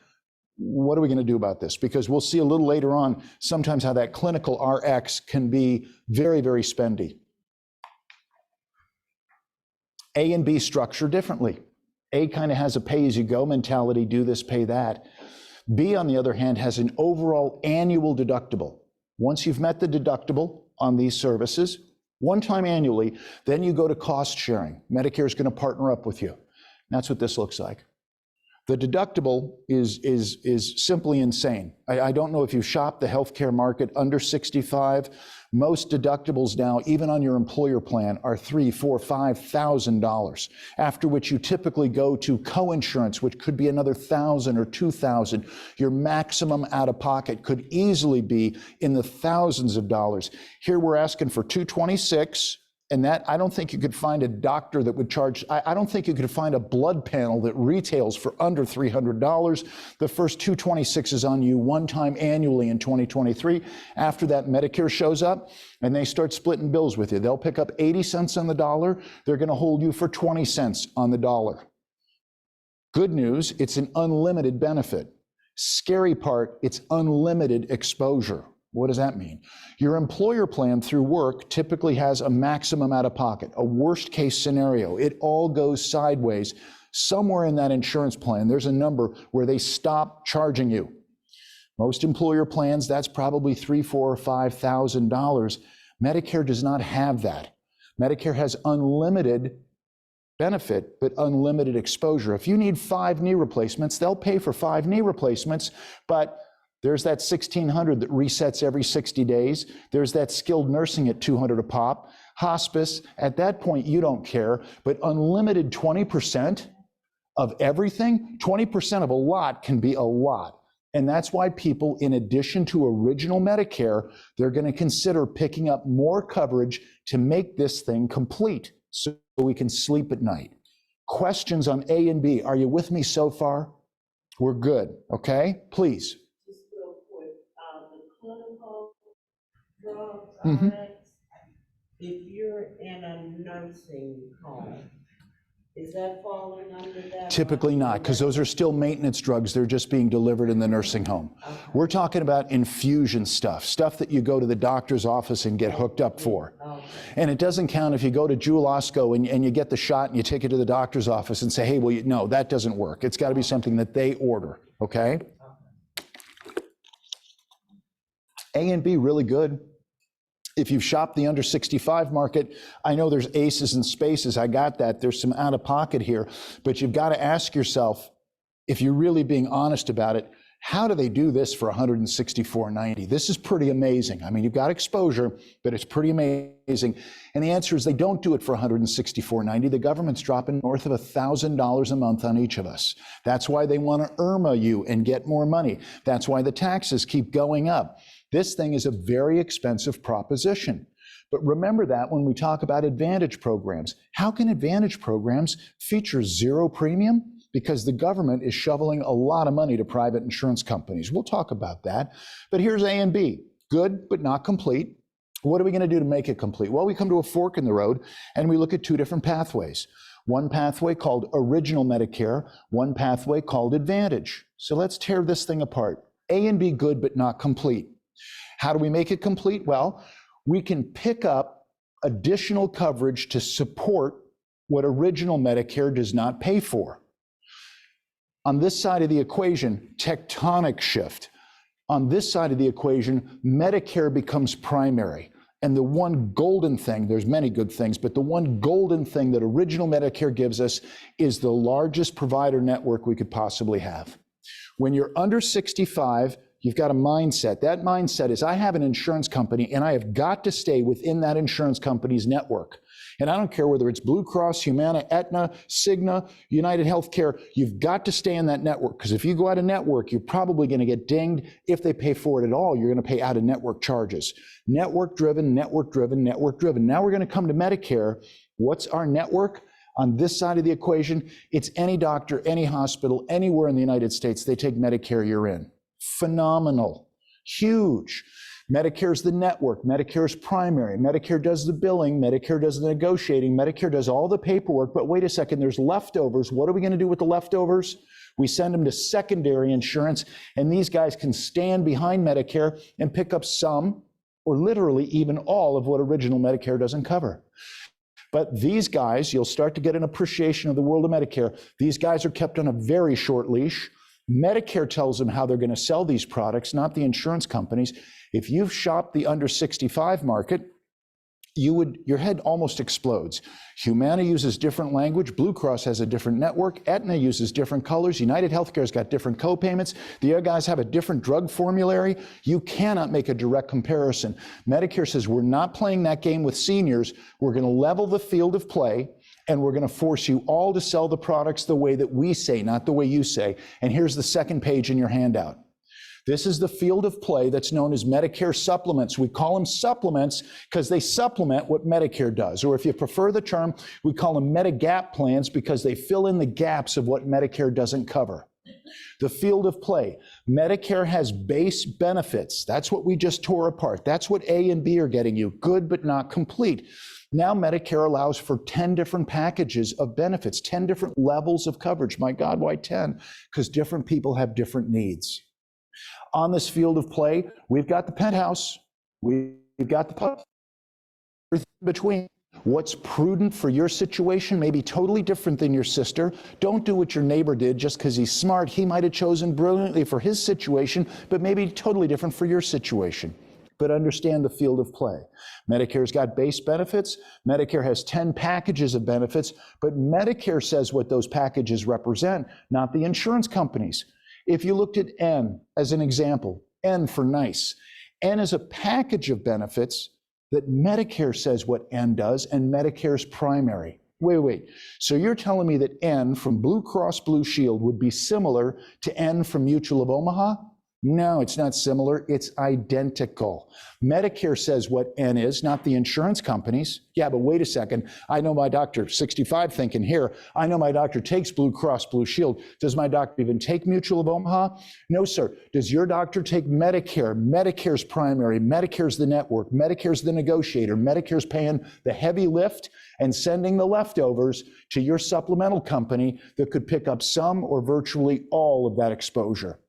What are we going to do about this? Because we'll see a little later on sometimes how that clinical RX can be very, very spendy. A and B structure differently. A kind of has a pay-as-you-go mentality, do this, pay that. B, on the other hand, has an overall annual deductible. Once you've met the deductible on these services, one time annually, then you go to cost sharing. Medicare is going to partner up with you. That's what this looks like. The deductible is simply insane. I don't know if you shop the healthcare market under 65. Most deductibles now, even on your employer plan, are $3,000, $4,000, $5,000. After which you typically go to co-insurance, which could be another $1,000 or $2,000. Your maximum out-of-pocket could easily be in the thousands of dollars. Here we're asking for $226. And that, I don't think you could find a doctor that would charge, I don't think you could find a blood panel that retails for under $300. The first 226 is on you one time annually in 2023. After that, Medicare shows up and they start splitting bills with you. They'll pick up 80 cents on the dollar. They're going to hold you for 20 cents on the dollar. Good news, it's an unlimited benefit. Scary part, it's unlimited exposure. What does that mean? Your employer plan through work typically has a maximum out of pocket, a worst case scenario. It all goes sideways. Somewhere in that insurance plan, there's a number where they stop charging you. Most employer plans, that's probably $3,000, $4,000, or $5,000. Medicare does not have that. Medicare has unlimited benefit, but unlimited exposure. If you need 5 knee replacements, they'll pay for 5 knee replacements, but there's that $1,600 that resets every 60 days. There's that skilled nursing at $200 a pop. Hospice, at that point, you don't care, but unlimited 20% of everything, 20% of a lot can be a lot. And that's why people, in addition to original Medicare, they're going to consider picking up more coverage to make this thing complete so we can sleep at night. Questions on A and B? Are you with me so far? We're good, okay? Please. If you're in a nursing home, is that falling under that? Typically not, because those are still maintenance drugs. They're just being delivered in the nursing home. Okay. We're talking about infusion stuff that you go to the doctor's office and get hooked up for. Okay. And it doesn't count if you go to Jewel Osco and you get the shot and you take it to the doctor's office and say, hey, well, no, that doesn't work. It's got to be something that they order, okay? A and B, really good. If you've shopped the under 65 market, I know there's aces and spaces. I got that. There's some out of pocket here, but you've got to ask yourself, if you're really being honest about it, how do they do this for $164.90? This is pretty amazing. I mean, you've got exposure, but it's pretty amazing. And the answer is they don't do it for $164.90. The government's dropping north of $1,000 a month on each of us. That's why they want to IRMA you and get more money. That's why the taxes keep going up. This thing is a very expensive proposition. But remember that when we talk about Advantage programs. How can Advantage programs feature zero premium? Because the government is shoveling a lot of money to private insurance companies. We'll talk about that. But here's A and B. Good, but not complete. What are we going to do to make it complete? Well, we come to a fork in the road and we look at 2 different pathways. One pathway called Original Medicare, one pathway called Advantage. So let's tear this thing apart. A and B, good, but not complete. How do we make it complete? Well, we can pick up additional coverage to support what Original Medicare does not pay for. On this side of the equation, tectonic shift. On this side of the equation, Medicare becomes primary. And the one golden thing, there's many good things, but the one golden thing that Original Medicare gives us is the largest provider network we could possibly have. When you're under 65, you've got a mindset. That mindset is, I have an insurance company and I have got to stay within that insurance company's network. And I don't care whether it's Blue Cross, Humana, Aetna, Cigna, United Healthcare, you've got to stay in that network, because if you go out of network, you're probably going to get dinged. If they pay for it at all, you're going to pay out of network charges. Network driven, network driven, network driven. Now we're going to come to Medicare. What's our network? On this side of the equation, it's any doctor, any hospital, anywhere in the United States, they take Medicare, you're in. Phenomenal, huge. Medicare's the network, Medicare's primary, Medicare does the billing, Medicare does the negotiating, Medicare does all the paperwork, but wait a second, there's leftovers. What are we going to do with the leftovers? We send them to secondary insurance, and these guys can stand behind Medicare and pick up some, or literally even all, of what Original Medicare doesn't cover. But these guys, you'll start to get an appreciation of the world of Medicare. These guys are kept on a very short leash. Medicare tells them how they're going to sell these products, not the insurance companies. If you've shopped the under 65 market, your head almost explodes. Humana uses different language. Blue Cross has a different network. Aetna uses different colors. United Healthcare's got different co-payments. The other guys have a different drug formulary. You cannot make a direct comparison. Medicare says, we're not playing that game with seniors. We're going to level the field of play, and we're going to force you all to sell the products the way that we say, not the way you say. And here's the second page in your handout. This is the field of play that's known as Medicare supplements. We call them supplements because they supplement what Medicare does. Or if you prefer the term, we call them Medigap plans because they fill in the gaps of what Medicare doesn't cover. The field of play. Medicare has base benefits. That's what we just tore apart. That's what A and B are getting you. Good, but not complete. Now Medicare allows for 10 different packages of benefits, 10 different levels of coverage. My God, why 10? Because different people have different needs. On this field of play, we've got the penthouse, we've got the everything in between. What's prudent for your situation may be totally different than your sister. Don't do what your neighbor did just because he's smart. He might have chosen brilliantly for his situation, but maybe totally different for your situation. But understand the field of play. Medicare's got base benefits. Medicare has 10 packages of benefits, but Medicare says what those packages represent, not the insurance companies. If you looked at N as an example, N for nice, N is a package of benefits that Medicare says what N does, and Medicare's primary. Wait. So you're telling me that N from Blue Cross Blue Shield would be similar to N from Mutual of Omaha? No, it's not similar, it's identical. Medicare says what N is, not the insurance companies. Yeah, but wait a second, I know my doctor, 65 thinking here, I know my doctor takes Blue Cross Blue Shield. Does my doctor even take Mutual of Omaha? No, sir. Does your doctor take Medicare? Medicare's primary, Medicare's the network, Medicare's the negotiator, Medicare's paying the heavy lift and sending the leftovers to your supplemental company that could pick up some or virtually all of that exposure.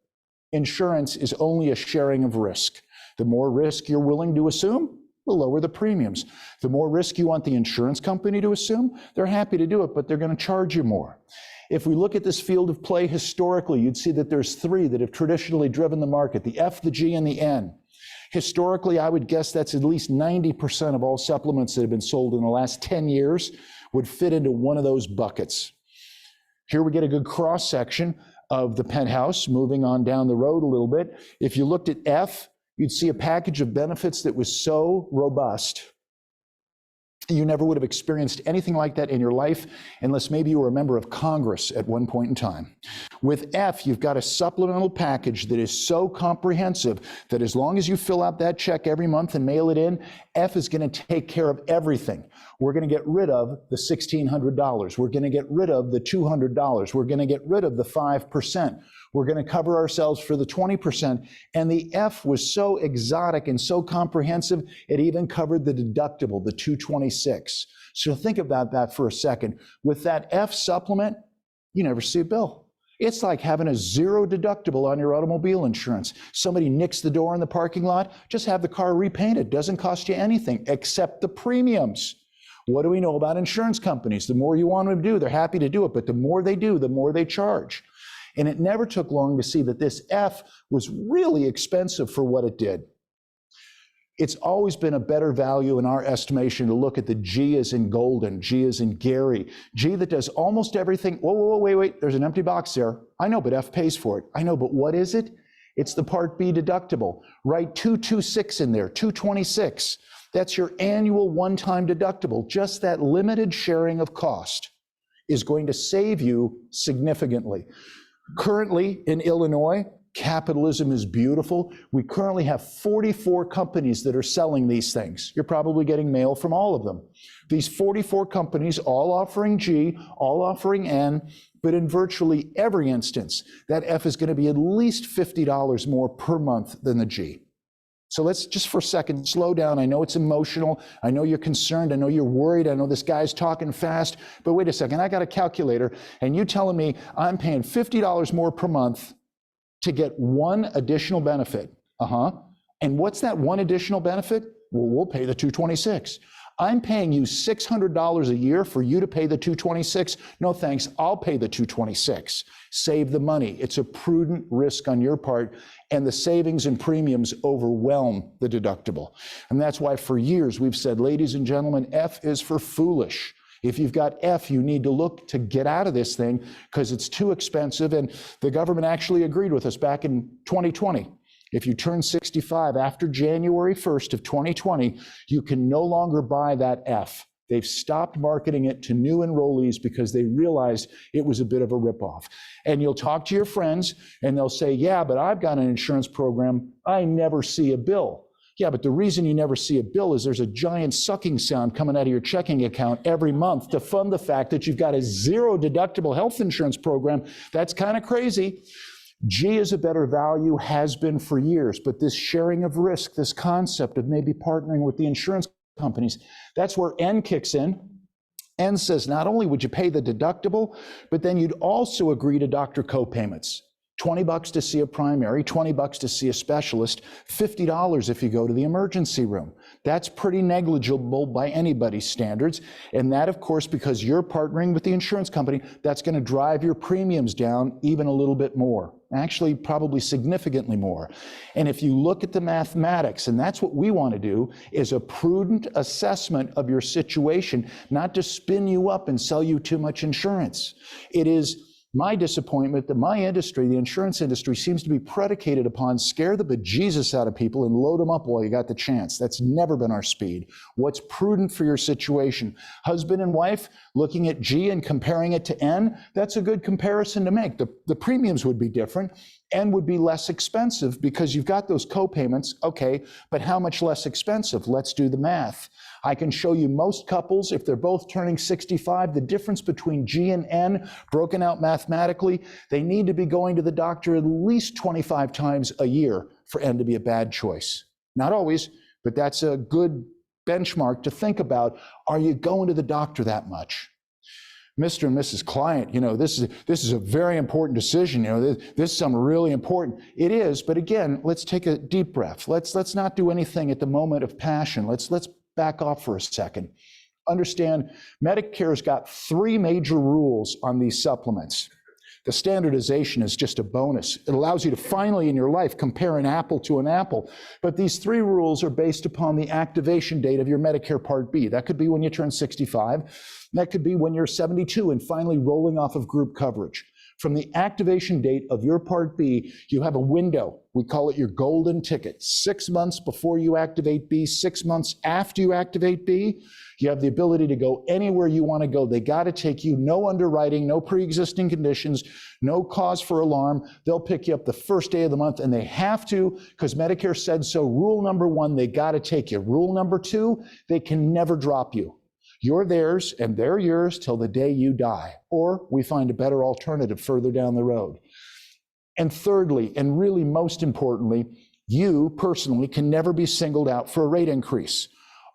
Insurance is only a sharing of risk. The more risk you're willing to assume, the lower the premiums. The more risk you want the insurance company to assume, they're happy to do it, but they're going to charge you more. If we look at this field of play historically, you'd see that there's three that have traditionally driven the market, the F, the G, and the N. Historically, I would guess that's at least 90% of all supplements that have been sold in the last 10 years would fit into one of those buckets. Here we get a good cross-section of the penthouse, moving on down the road a little bit. If you looked at F, you'd see a package of benefits that was so robust, you never would have experienced anything like that in your life unless maybe you were a member of Congress at one point in time. With F, you've got a supplemental package that is so comprehensive that as long as you fill out that check every month and mail it in, F is going to take care of everything. We're going to get rid of the $1,600. We're going to get rid of the $200. We're going to get rid of the 5%. We're going to cover ourselves for the 20%. And the F was so exotic and so comprehensive, it even covered the deductible, the $226. So think about that for a second. With that F supplement, you never see a bill. It's like having a zero deductible on your automobile insurance. Somebody nicks the door in the parking lot, just have the car repainted. Doesn't cost you anything except the premiums. What do we know about insurance companies? The more you want them to do, they're happy to do it, but the more they do, the more they charge. And it never took long to see that this F was really expensive for what it did. It's always been a better value in our estimation to look at the G as in golden, G as in Gary, G that does almost everything. Whoa, wait, there's an empty box there. I know, but F pays for it. I know, but what is it? It's the Part B deductible. Write 226 in there, 226. That's your annual one-time deductible. Just that limited sharing of cost is going to save you significantly. Currently in Illinois, capitalism is beautiful. We currently have 44 companies that are selling these things. You're probably getting mail from all of them. These 44 companies, all offering G, all offering N, but in virtually every instance, that F is going to be at least $50 more per month than the G. So let's just for a second slow down. I know it's emotional. I know you're concerned. I know you're worried. I know this guy's talking fast. But wait a second, I got a calculator, and you telling me I'm paying $50 more per month to get one additional benefit. And what's that one additional benefit? Well, we'll pay the $226. I'm paying you $600 a year for you to pay the $226. No thanks, I'll pay the $226. Save the money. It's a prudent risk on your part, and the savings and premiums overwhelm the deductible. And that's why for years we've said, ladies and gentlemen, F is for foolish. If you've got F, you need to look to get out of this thing because it's too expensive, and the government actually agreed with us back in 2020. If you turn 65 after January 1st of 2020, you can no longer buy that F. They've stopped marketing it to new enrollees because they realized it was a bit of a ripoff. And you'll talk to your friends and they'll say, yeah, but I've got an insurance program. I never see a bill. Yeah, but the reason you never see a bill is there's a giant sucking sound coming out of your checking account every month to fund the fact that you've got a zero deductible health insurance program. That's kind of crazy. G is a better value, has been for years, but this sharing of risk, this concept of maybe partnering with the insurance companies, that's where N kicks in. N says not only would you pay the deductible, but then you'd also agree to doctor co-payments. $20 to see a primary, $20 to see a specialist, $50 if you go to the emergency room. That's pretty negligible by anybody's standards. And that, of course, because you're partnering with the insurance company, that's going to drive your premiums down even a little bit more. Actually, probably significantly more. And if you look at the mathematics, and that's what we want to do, is a prudent assessment of your situation, not to spin you up and sell you too much insurance. It is my disappointment that my industry, the insurance industry, seems to be predicated upon scare the bejesus out of people and load them up while you got the chance. That's never been our speed. What's prudent for your situation? Husband and wife looking at G and comparing it to N, that's a good comparison to make. The premiums would be different. N would be less expensive because you've got those co-payments. Okay, but how much less expensive? Let's do the math. I can show you most couples, if they're both turning 65, the difference between G and N, broken out mathematically, they need to be going to the doctor at least 25 times a year for N to be a bad choice. Not always, but that's a good benchmark to think about. Are you going to the doctor that much? Mr. and Mrs. Client, this is a very important decision. This is something really important. It is, but again, let's take a deep breath. Let's not do anything at the moment of passion. Let's back off for a second. Understand, Medicare's got 3 major rules on these supplements. The standardization is just a bonus. It allows you to finally in your life compare an apple to an apple. But these 3 rules are based upon the activation date of your Medicare Part B. That could be when you turn 65. That could be when you're 72 and finally rolling off of group coverage. From the activation date of your Part B, you have a window. We call it your golden ticket. 6 months before you activate B, 6 months after you activate B, you have the ability to go anywhere you want to go. They got to take you, no underwriting, no pre-existing conditions, no cause for alarm. They'll pick you up the first day of the month, and they have to because Medicare said so. Rule number 1, they got to take you. Rule number 2, they can never drop you. You're theirs and they're yours till the day you die, or we find a better alternative further down the road. And thirdly, and really most importantly, you personally can never be singled out for a rate increase.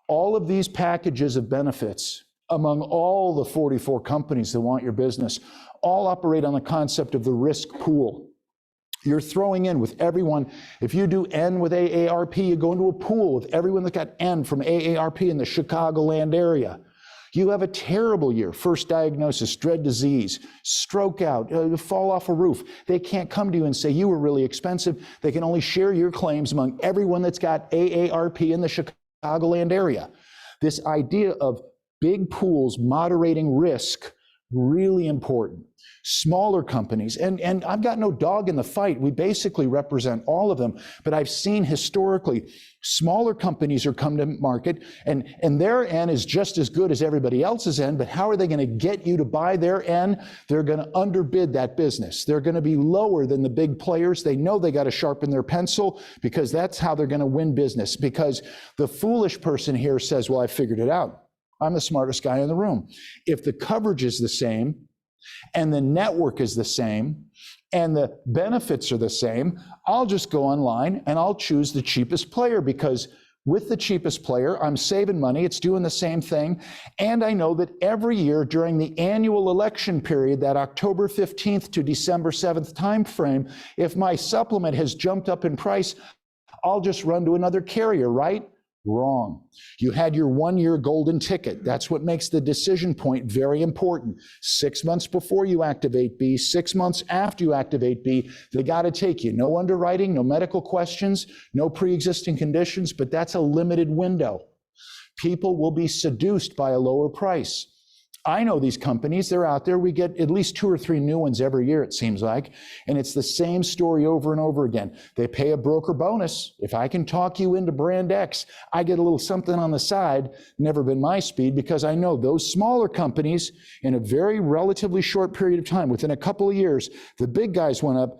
All of these packages of benefits among all the 44 companies that want your business all operate on the concept of the risk pool. You're throwing in with everyone. If you do N with AARP, you go into a pool with everyone that got N from AARP in the Chicagoland area. You have a terrible year, first diagnosis, dread disease, stroke out, fall off a roof. They can't come to you and say you were really expensive. They can only share your claims among everyone that's got AARP in the Chicagoland area. This idea of big pools moderating risk, really important. Smaller companies, and I've got no dog in the fight. We basically represent all of them, but I've seen historically, smaller companies are come to market and their N is just as good as everybody else's N, but how are they going to get you to buy their N? They're going to underbid that business. They're going to be lower than the big players. They know they got to sharpen their pencil because that's how they're going to win business, because the foolish person here says, well, I figured it out. I'm the smartest guy in the room. If the coverage is the same, and the network is the same, and the benefits are the same, I'll just go online and I'll choose the cheapest player, because with the cheapest player, I'm saving money, it's doing the same thing, and I know that every year during the annual election period, that October 15th to December 7th time frame, if my supplement has jumped up in price, I'll just run to another carrier, right? Wrong. You had your 1-year golden ticket. That's what makes the decision point very important. 6 months before you activate B, 6 months after you activate B, they got to take you. No underwriting, no medical questions, no pre-existing conditions, but that's a limited window. People will be seduced by a lower price. I know these companies, they're out there. We get at least 2 or 3 new ones every year, it seems like. And it's the same story over and over again. They pay a broker bonus. If I can talk you into brand X, I get a little something on the side. Never been my speed, because I know those smaller companies, in a very relatively short period of time, within a couple of years, the big guys went up,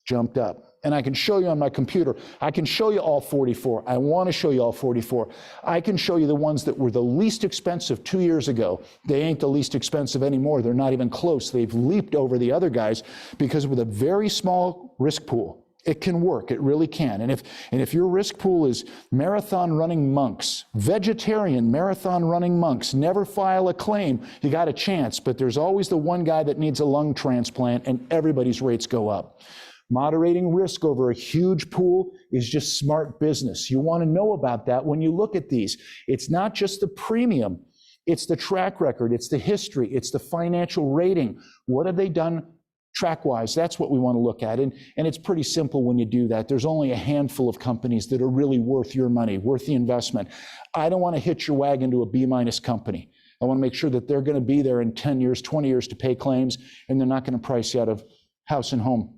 jumped up. And I can show you on my computer. I can show you all 44. I want to show you all 44. I can show you the ones that were the least expensive 2 years ago. They ain't the least expensive anymore. They're not even close. They've leaped over the other guys, because with a very small risk pool, it can work. It really can. And if your risk pool is marathon running monks, vegetarian marathon running monks, never file a claim, you got a chance. But there's always the one guy that needs a lung transplant, and everybody's rates go up. Moderating risk over a huge pool is just smart business. You want to know about that when you look at these. It's not just the premium, it's the track record, it's the history, it's the financial rating. What have they done track-wise? That's what we want to look at. And it's pretty simple when you do that. There's only a handful of companies that are really worth your money, worth the investment. I don't want to hitch your wagon to a B- company. I want to make sure that they're going to be there in 10 years, 20 years to pay claims, and they're not going to price you out of house and home.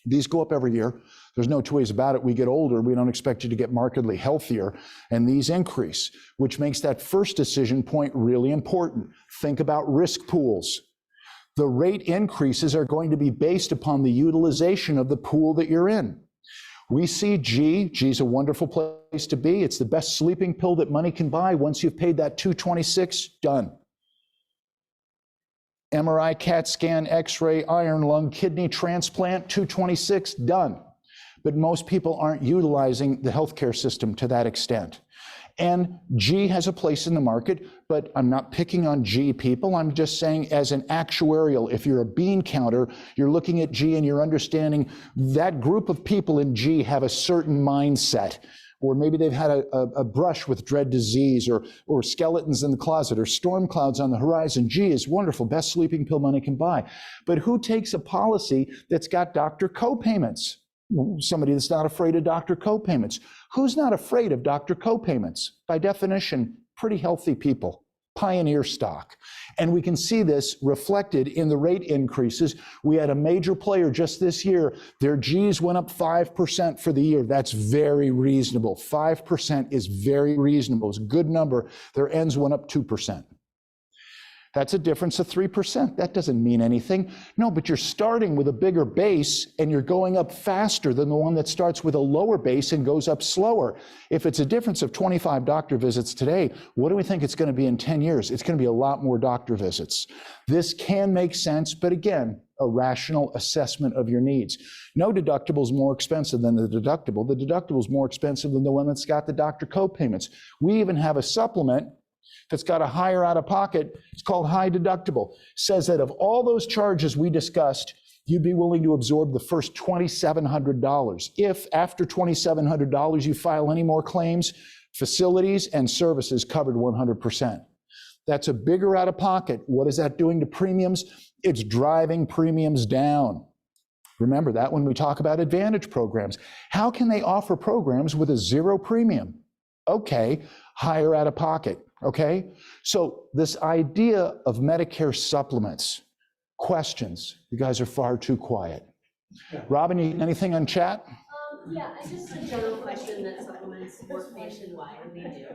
These go up every year. There's no two ways about it. We get older. We don't expect you to get markedly healthier. And these increase, which makes that first decision point really important. Think about risk pools. The rate increases are going to be based upon the utilization of the pool that you're in. We see G's a wonderful place to be. It's the best sleeping pill that money can buy. Once you've paid that $226, done. MRI, CAT scan, X-ray, iron lung, kidney transplant, $226, done. But most people aren't utilizing the healthcare system to that extent. And G has a place in the market, but I'm not picking on G people. I'm just saying, as an actuarial, if you're a bean counter, you're looking at G and you're understanding that group of people in G have a certain mindset. Or maybe they've had a brush with dread disease, or skeletons in the closet, or storm clouds on the horizon. Gee, is wonderful, best sleeping pill money can buy. But who takes a policy that's got doctor co-payments? Somebody that's not afraid of doctor co-payments. Who's not afraid of doctor co-payments? By definition, pretty healthy people. Pioneer stock. And we can see this reflected in the rate increases. We had a major player just this year. Their G's went up 5% for the year. That's very reasonable. 5% is very reasonable. It's a good number. Their ends went up 2%. That's a difference of 3%. That doesn't mean anything. No, but you're starting with a bigger base and you're going up faster than the one that starts with a lower base and goes up slower. If it's a difference of 25 doctor visits today, what do we think it's going to be in 10 years? It's going to be a lot more doctor visits. This can make sense, but again, a rational assessment of your needs. No deductible is more expensive than the deductible. The deductible is more expensive than the one that's got the doctor co-payments. We even have a supplement that's got a higher out-of-pocket. It's called high deductible. Says that of all those charges we discussed, you'd be willing to absorb the first $2,700. If after $2,700 you file any more claims, facilities and services covered 100%. That's a bigger out-of-pocket. What is that doing to premiums? It's driving premiums down. Remember that when we talk about Advantage programs. How can they offer programs with a zero premium? Okay, higher out-of-pocket. Okay, so this idea of Medicare supplements, questions. You guys are far too quiet. Robin, anything on chat? Yeah, just a general question that supplements work nationwide, and they do.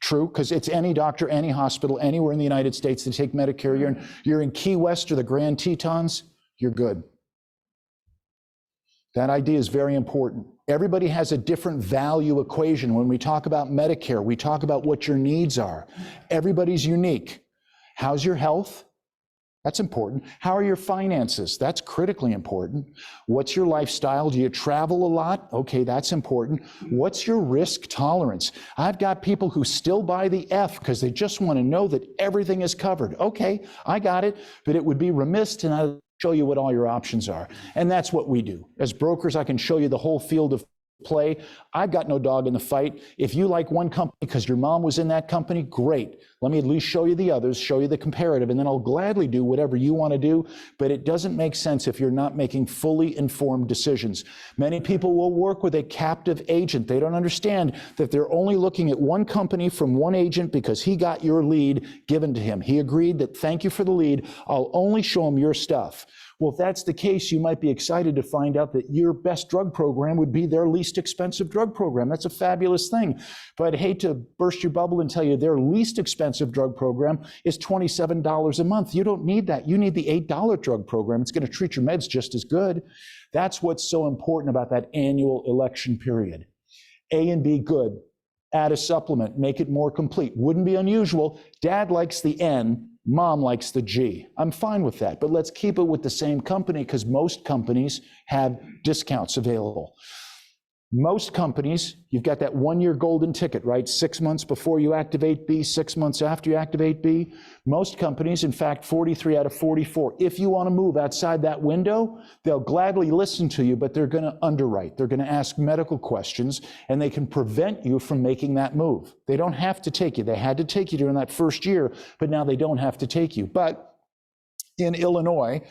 True, because it's any doctor, any hospital, anywhere in the United States that take Medicare. You're in Key West or the Grand Tetons, you're good. That idea is very important. Everybody has a different value equation. When we talk about Medicare, we talk about what your needs are. Everybody's unique. How's your health? That's important. How are your finances? That's critically important. What's your lifestyle? Do you travel a lot? Okay, that's important. What's your risk tolerance? I've got people who still buy the F because they just want to know that everything is covered. Okay, I got it, but it would be remiss to not show you what all your options are. And that's what we do. As brokers, I can show you the whole field of play. I've got no dog in the fight. If you like one company because your mom was in that company, great. Let me at least show you the others, show you the comparative, and then I'll gladly do whatever you want to do. But it doesn't make sense if you're not making fully informed decisions. Many people will work with a captive agent. They don't understand that they're only looking at one company from one agent because he got your lead given to him. He agreed that, thank you for the lead, I'll only show him your stuff. Well, if that's the case, you might be excited to find out that your best drug program would be their least expensive drug program. That's a fabulous thing. But I'd hate to burst your bubble and tell you their least expensive drug program is $27 a month. You don't need that. You need the $8 drug program. It's going to treat your meds just as good. That's what's so important about that annual election period. A and B, good. Add a supplement, make it more complete. Wouldn't be unusual. Dad likes the N. Mom likes the G. I'm fine with that, but let's keep it with the same company because most companies have discounts available. Most companies, you've got that 1-year golden ticket, right? 6 months before you activate B, 6 months after you activate B. Most companies, in fact, 43 out of 44, if you want to move outside that window, they'll gladly listen to you, but they're going to underwrite. They're going to ask medical questions, and they can prevent you from making that move. They don't have to take you. They had to take you during that first year, but now they don't have to take you. But in Illinois,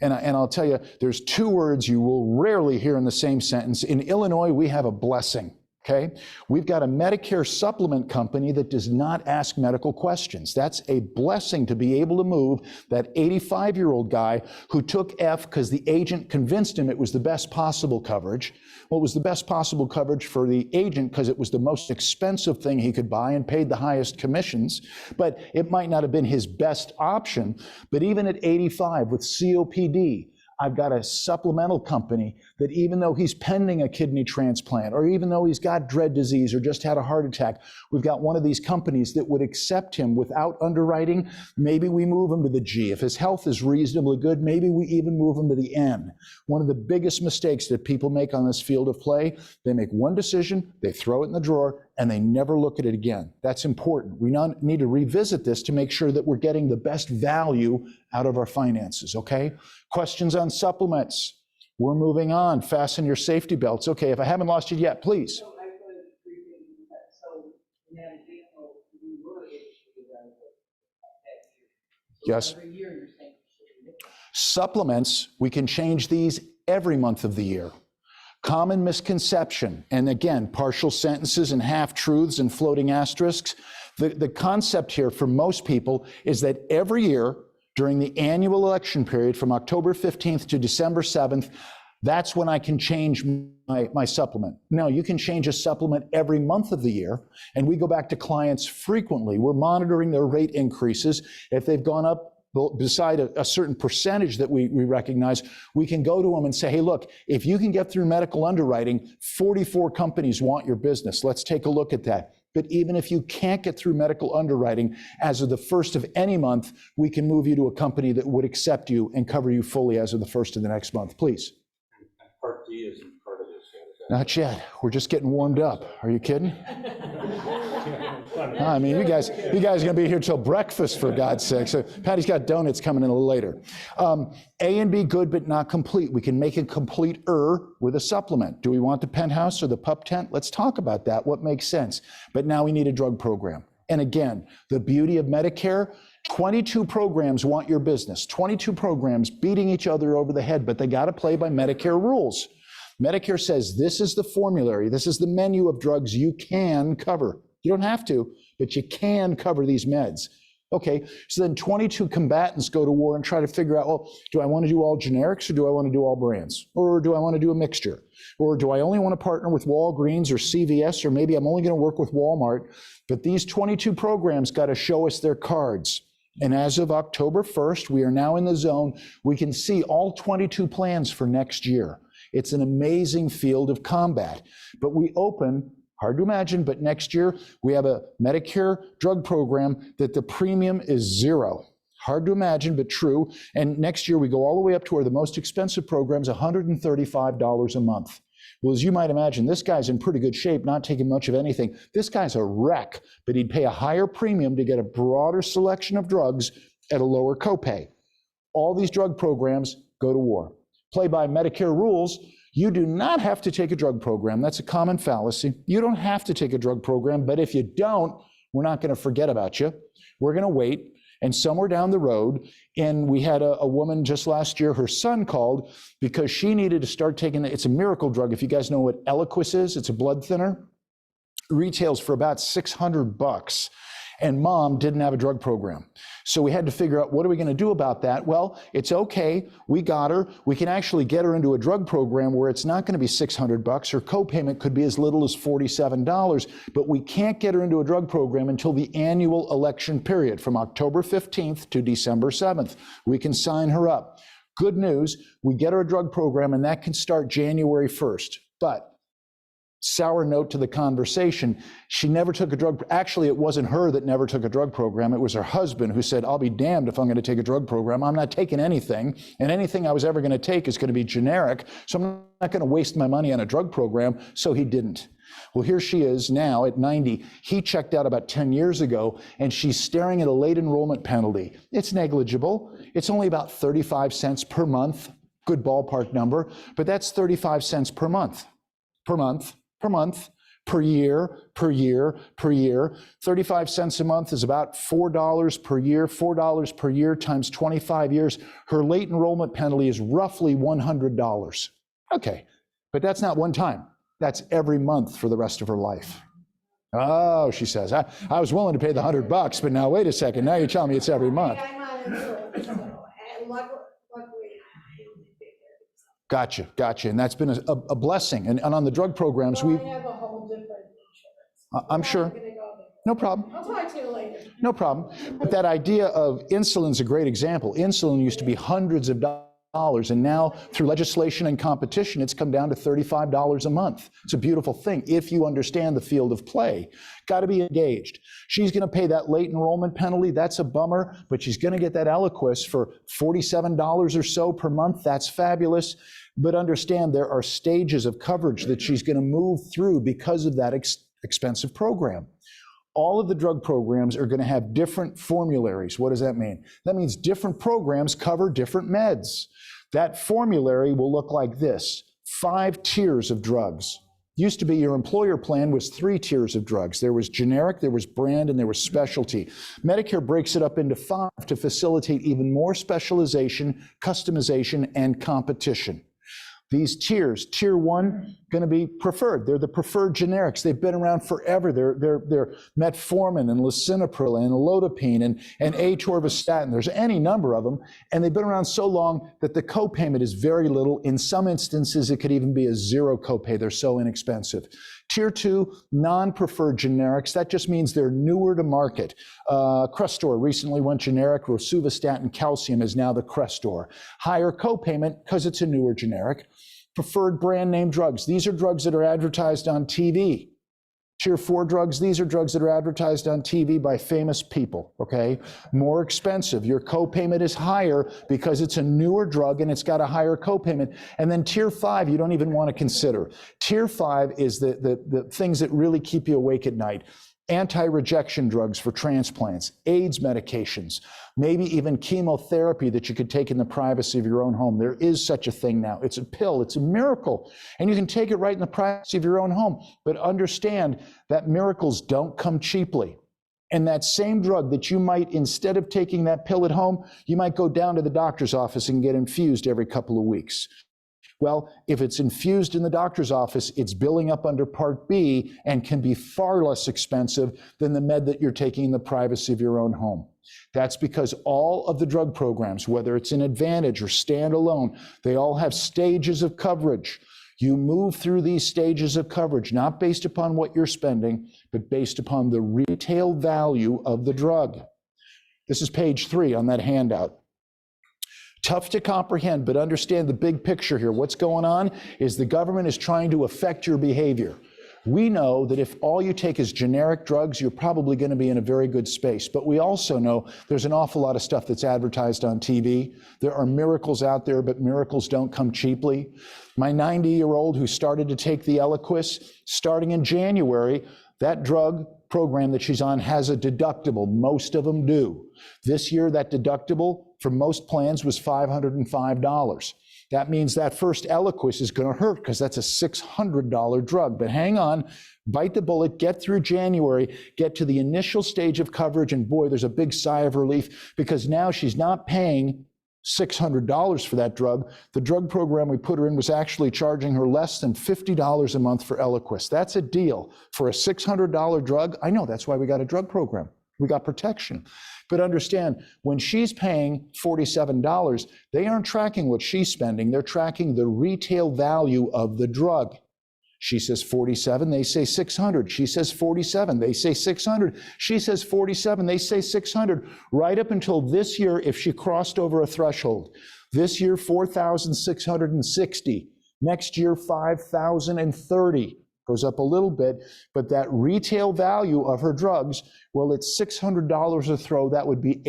and I'll tell you, there's 2 words you will rarely hear in the same sentence. In Illinois, we have a blessing, okay? We've got a Medicare supplement company that does not ask medical questions. That's a blessing to be able to move that 85-year-old guy who took F because the agent convinced him it was the best possible coverage. Well, it was the best possible coverage for the agent because it was the most expensive thing he could buy and paid the highest commissions, but it might not have been his best option. But even at 85 with COPD, I've got a supplemental company that even though he's pending a kidney transplant, or even though he's got dread disease or just had a heart attack, we've got one of these companies that would accept him without underwriting. Maybe we move him to the G. If his health is reasonably good, maybe we even move him to the N. One of the biggest mistakes that people make on this field of play, they make one decision, they throw it in the drawer, and they never look at it again. That's important. We need to revisit this to make sure that we're getting the best value out of our finances, okay? Questions on supplements? We're moving on. Fasten your safety belts. Okay, if I haven't lost you yet, please. So I put 3 things in that. So in that example, we were able to do that year. So Yes. every year you're saying it should be different. Supplements, we can change these every month of the year. Common misconception, and again, partial sentences and half-truths and floating asterisks. The concept here for most people is that every year during the annual election period from October 15th to December 7th, that's when I can change my supplement. No, you can change a supplement every month of the year, and we go back to clients frequently. We're monitoring their rate increases. If they've gone up beside a certain percentage that we recognize, we can go to them and say, hey, look, if you can get through medical underwriting, 44 companies want your business. Let's take a look at that. But even if you can't get through medical underwriting, as of the first of any month, we can move you to a company that would accept you and cover you fully as of the first of the next month, please. Part D isn't part of this yet. Not yet. We're just getting warmed up. Are you kidding? I mean, you guys are going to be here till breakfast, for God's sake. So Patty's got donuts coming in a little later. A and B, good but not complete. We can make it complete-er with a supplement. Do we want the penthouse or the pup tent? Let's talk about that. What makes sense? But now we need a drug program. And again, the beauty of Medicare, 22 programs want your business. 22 programs beating each other over the head, but they got to play by Medicare rules. Medicare says this is the formulary, this is the menu of drugs you can cover. You don't have to, but you can cover these meds. Okay, so then 22 combatants go to war and try to figure out, well, do I want to do all generics or do I want to do all brands? Or do I want to do a mixture? Or do I only want to partner with Walgreens or CVS, or maybe I'm only going to work with Walmart? But these 22 programs got to show us their cards. And as of October 1st, we are now in the zone. We can see all 22 plans for next year. It's an amazing field of combat. But we open, hard to imagine, but next year we have a Medicare drug program that the premium is $0. Hard to imagine, but true. And next year we go all the way up to where the most expensive program's $135 a month. Well, as you might imagine, this guy's in pretty good shape, not taking much of anything. This guy's a wreck, but he'd pay a higher premium to get a broader selection of drugs at a lower copay. All these drug programs go to war. Play by Medicare rules. You do not have to take a drug program. That's a common fallacy. You don't have to take a drug program, but if you don't, we're not going to forget about you. We're going to wait. And somewhere down the road, and we had a woman just last year, her son called because she needed to start taking, it's a miracle drug. If you guys know what Eliquis is, it's a blood thinner. It retails for about $600. And mom didn't have a drug program. So we had to figure out, what are we going to do about that? Well, it's okay. We got her. We can actually get her into a drug program where it's not going to be $600. Her copayment could be as little as $47, but we can't get her into a drug program until the annual election period from October 15th to December 7th. We can sign her up. Good news, we get her a drug program and that can start January 1st. But sour note to the conversation, she never took a drug. Actually, it wasn't her that never took a drug program. It was her husband who said, I'll be damned if I'm going to take a drug program. I'm not taking anything. And anything I was ever going to take is going to be generic. So I'm not going to waste my money on a drug program. So he didn't. Well, here she is now at 90. He checked out about 10 years ago, and she's staring at a late enrollment penalty. It's negligible. It's only about 35 cents per month. Good ballpark number. But that's 35 cents per month. Per year. 35 cents a month is about $4 per year. $4 per year times 25 years. Her late enrollment penalty is roughly $100. Okay, but that's not one time. That's every month for the rest of her life. Oh, she says, I was willing to pay the $100, but now wait a second. Now you're telling me it's every month. I'm on insurance, so, and luckily, I only take care of it. Gotcha. And that's been a blessing. And on the drug programs, Well, I have a whole different insurance. I'm sure. I'm gonna go there. No problem. I'll talk to you later. No problem. But that idea of insulin's a great example. Insulin used to be hundreds of dollars, and now through legislation and competition, it's come down to $35 a month. It's a beautiful thing if you understand the field of play. Got to be engaged. She's going to pay that late enrollment penalty. That's a bummer, but she's going to get that Eliquis for $47 or so per month. That's fabulous. But understand there are stages of coverage that she's going to move through because of that expensive program. All of the drug programs are going to have different formularies. What does that mean? That means different programs cover different meds. That formulary will look like this: 5 tiers of drugs. Used to be your employer plan was 3 tiers of drugs. There was generic, there was brand, and there was specialty. Medicare breaks it up into 5 to facilitate even more specialization, customization, and competition. These tiers, tier 1, going to be preferred. They're the preferred generics. They've been around forever. They're metformin and lisinopril and lodipine and atorvastatin. There's any number of them, and they've been around so long that the copayment is very little. In some instances, it could even be a 0 copay. They're so inexpensive. Tier 2, non-preferred generics. That just means they're newer to market. Crestor recently went generic. Rosuvastatin calcium is now the Crestor. Higher copayment because it's a newer generic. Preferred brand name drugs. These are drugs that are advertised on TV. Tier 4 drugs, these are drugs that are advertised on TV by famous people, okay? More expensive. Your copayment is higher because it's a newer drug and it's got a higher copayment. And then tier 5, you don't even want to consider. Tier 5 is the things that really keep you awake at night. Anti-rejection drugs for transplants, AIDS medications, maybe even chemotherapy that you could take in the privacy of your own home. There is such a thing now. It's a pill, it's a miracle. And you can take it right in the privacy of your own home. But understand that miracles don't come cheaply. And that same drug that you might, instead of taking that pill at home, you might go down to the doctor's office and get infused every couple of weeks. Well, if it's infused in the doctor's office, it's billing up under Part B and can be far less expensive than the med that you're taking in the privacy of your own home. That's because all of the drug programs, whether it's in Advantage or standalone, they all have stages of coverage. You move through these stages of coverage, not based upon what you're spending, but based upon the retail value of the drug. This is page 3 on that handout. Tough to comprehend, but understand the big picture here. What's going on is the government is trying to affect your behavior. We know that if all you take is generic drugs, you're probably going to be in a very good space. But we also know there's an awful lot of stuff that's advertised on TV. There are miracles out there, but miracles don't come cheaply. My 90-year-old who started to take the Eliquis, starting in January, that drug program that she's on has a deductible. Most of them do. This year, that deductible for most plans was $505. That means that first Eliquis is going to hurt because that's a $600 drug. But hang on, bite the bullet, get through January, get to the initial stage of coverage, and boy, there's a big sigh of relief because now she's not paying $600 for that drug. The drug program we put her in was actually charging her less than $50 a month for Eliquis. That's a deal for a $600 drug. I know, that's why we got a drug program. We got protection. But understand, when she's paying $47, they aren't tracking what she's spending. They're tracking the retail value of the drug. She says 47, they say 600. She says 47, they say 600. She says 47, they say 600. Right up until this year, if she crossed over a threshold. This year, 4,660. Next year, 5,030. Goes up a little bit, but that retail value of her drugs, well, it's $600 a throw. That would be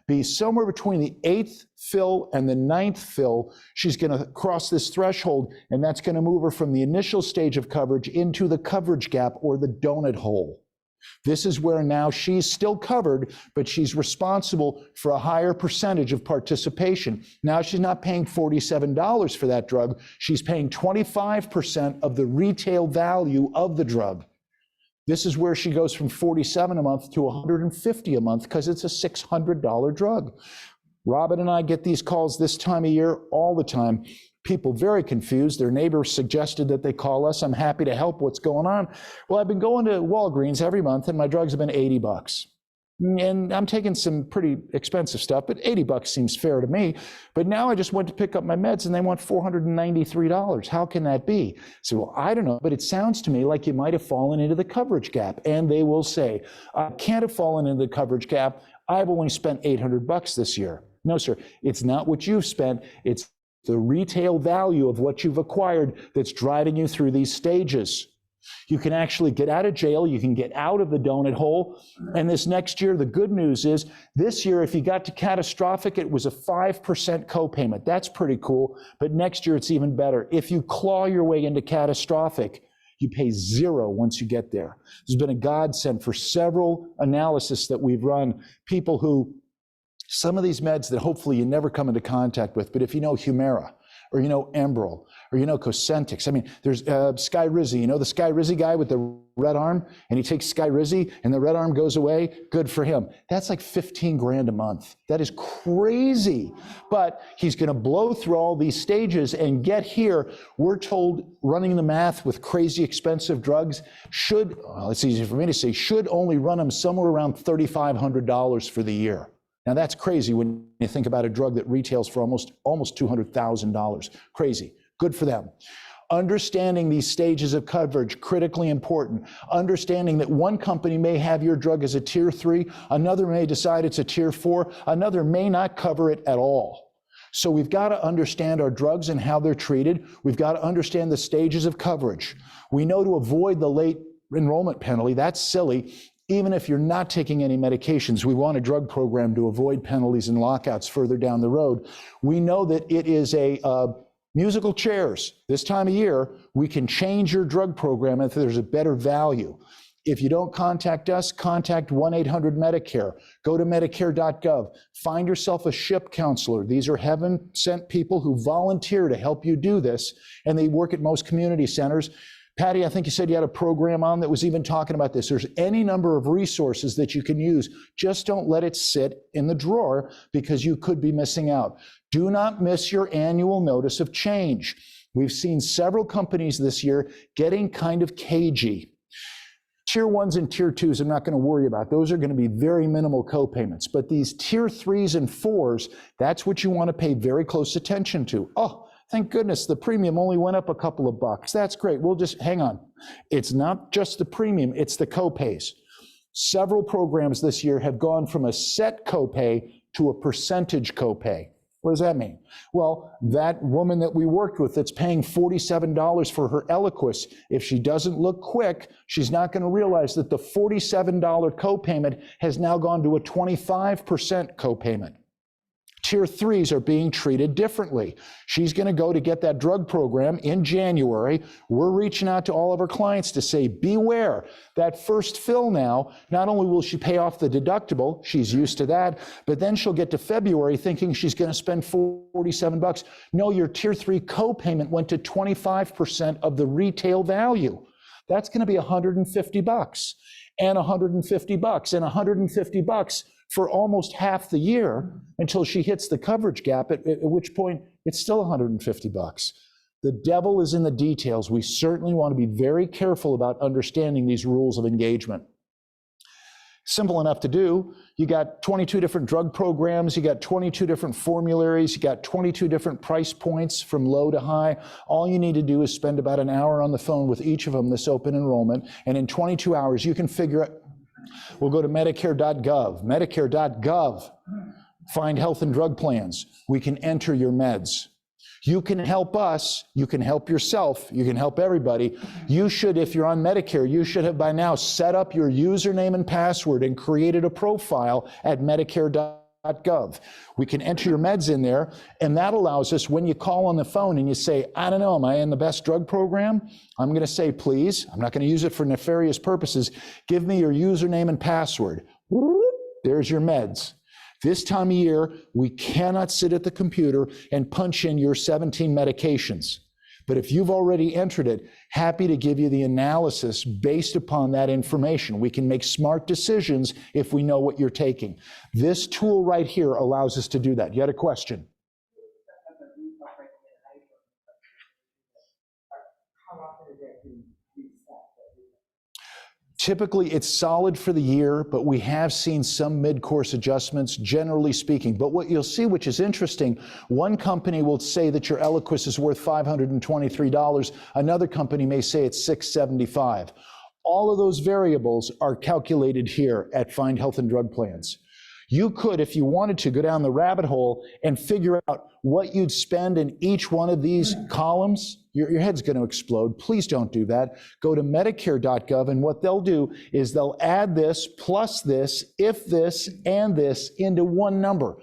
be somewhere between the 8th fill and the 9th fill. She's going to cross this threshold, and that's going to move her from the initial stage of coverage into the coverage gap or the donut hole. This is where now she's still covered, but she's responsible for a higher percentage of participation. Now she's not paying $47 for that drug. She's paying 25% of the retail value of the drug. This is where she goes from $47 a month to $150 a month because it's a $600 drug. Robin and I get these calls this time of year all the time. People very confused. Their neighbor suggested that they call us. I'm happy to help. What's going on? Well, I've been going to Walgreens every month and my drugs have been $80. And I'm taking some pretty expensive stuff, but $80 seems fair to me. But now I just went to pick up my meds and they want $493. How can that be? So, well, I don't know, but it sounds to me like you might have fallen into the coverage gap. And they will say, I can't have fallen into the coverage gap. I've only spent $800 this year. No, sir, it's not what you've spent. It's the retail value of what you've acquired that's driving you through these stages. You can actually get out of jail, you can get out of the donut hole, and this next year, the good news is, this year, if you got to catastrophic, it was a 5% copayment. That's pretty cool, but next year it's even better. If you claw your way into catastrophic, you pay $0 once you get there. There's been a godsend for several analysis that we've run, people who, some of these meds that hopefully you never come into contact with, but if you know Humira, or you know Enbrel, or you know Cosentyx. I mean, there's Skyrizi. You know the Skyrizi guy with the red arm? And he takes Skyrizi and the red arm goes away? Good for him. That's like 15 grand a month. That is crazy. But he's going to blow through all these stages and get here. We're told running the math with crazy expensive drugs should, well, it's easy for me to say, should only run them somewhere around $3,500 for the year. Now that's crazy when you think about a drug that retails for almost $200,000. Crazy. Good for them. Understanding these stages of coverage, critically important. Understanding that one company may have your drug as a tier 3, another may decide it's a tier 4, another may not cover it at all. So we've got to understand our drugs and how they're treated. We've got to understand the stages of coverage. We know to avoid the late enrollment penalty. That's silly. Even if you're not taking any medications, we want a drug program to avoid penalties and lockouts further down the road. We know that it is a musical chairs. This time of year, we can change your drug program if there's a better value. If you don't contact us, contact 1-800-MEDICARE. Go to Medicare.gov. Find yourself a SHIP counselor. These are heaven-sent people who volunteer to help you do this, and they work at most community centers. Patty, I think you said you had a program on that was even talking about this. There's any number of resources that you can use. Just don't let it sit in the drawer because you could be missing out. Do not miss your annual notice of change. We've seen several companies this year getting kind of cagey. Tier 1s and tier 2s I'm not going to worry about. Those are going to be very minimal co-payments. But these tier 3s and 4s, that's what you want to pay very close attention to. Oh, thank goodness the premium only went up a couple of bucks. That's great. We'll just hang on. It's not just the premium, it's the copays. Several programs this year have gone from a set copay to a percentage copay. What does that mean? Well, that woman that we worked with that's paying $47 for her Eliquis, if she doesn't look quick, she's not going to realize that the $47 copayment has now gone to a 25% copayment. Tier 3s are being treated differently. She's going to go to get that drug program in January. We're reaching out to all of our clients to say, beware, that first fill now, not only will she pay off the deductible, she's used to that, but then she'll get to February thinking she's going to spend $47. No, your Tier 3 copayment went to 25% of the retail value. That's going to be $150 and $150 and $150 for almost half the year until she hits the coverage gap, at which point it's still $150. The devil is in the details. We certainly want to be very careful about understanding these rules of engagement. Simple enough to do. You got 22 different drug programs, you got 22 different formularies, you got 22 different price points from low to high. All you need to do is spend about an hour on the phone with each of them this open enrollment, and in 22 hours you can figure out. We'll go to Medicare.gov. Medicare.gov, find health and drug plans. We can enter your meds. You can help us, you can help yourself, you can help everybody. You should, if you're on Medicare, you should have by now set up your username and password and created a profile at Medicare.gov. We can enter your meds in there, and that allows us, when you call on the phone and you say, I don't know, am I in the best drug program? I'm going to say, please, I'm not going to use it for nefarious purposes. Give me your username and password. There's your meds. This time of year, we cannot sit at the computer and punch in your 17 medications. But if you've already entered it, happy to give you the analysis based upon that information. We can make smart decisions if we know what you're taking. This tool right here allows us to do that. You had a question? How often is that being reset? Typically, it's solid for the year, but we have seen some mid-course adjustments, generally speaking. But what you'll see, which is interesting, one company will say that your Eliquis is worth $523. Another company may say it's $675. All of those variables are calculated here at Find Health and Drug Plans. You could, if you wanted to, go down the rabbit hole and figure out what you'd spend in each one of these columns. Your head's going to explode. Please don't do that. Go to Medicare.gov, and what they'll do is they'll add this, plus this, if this, and this into one number.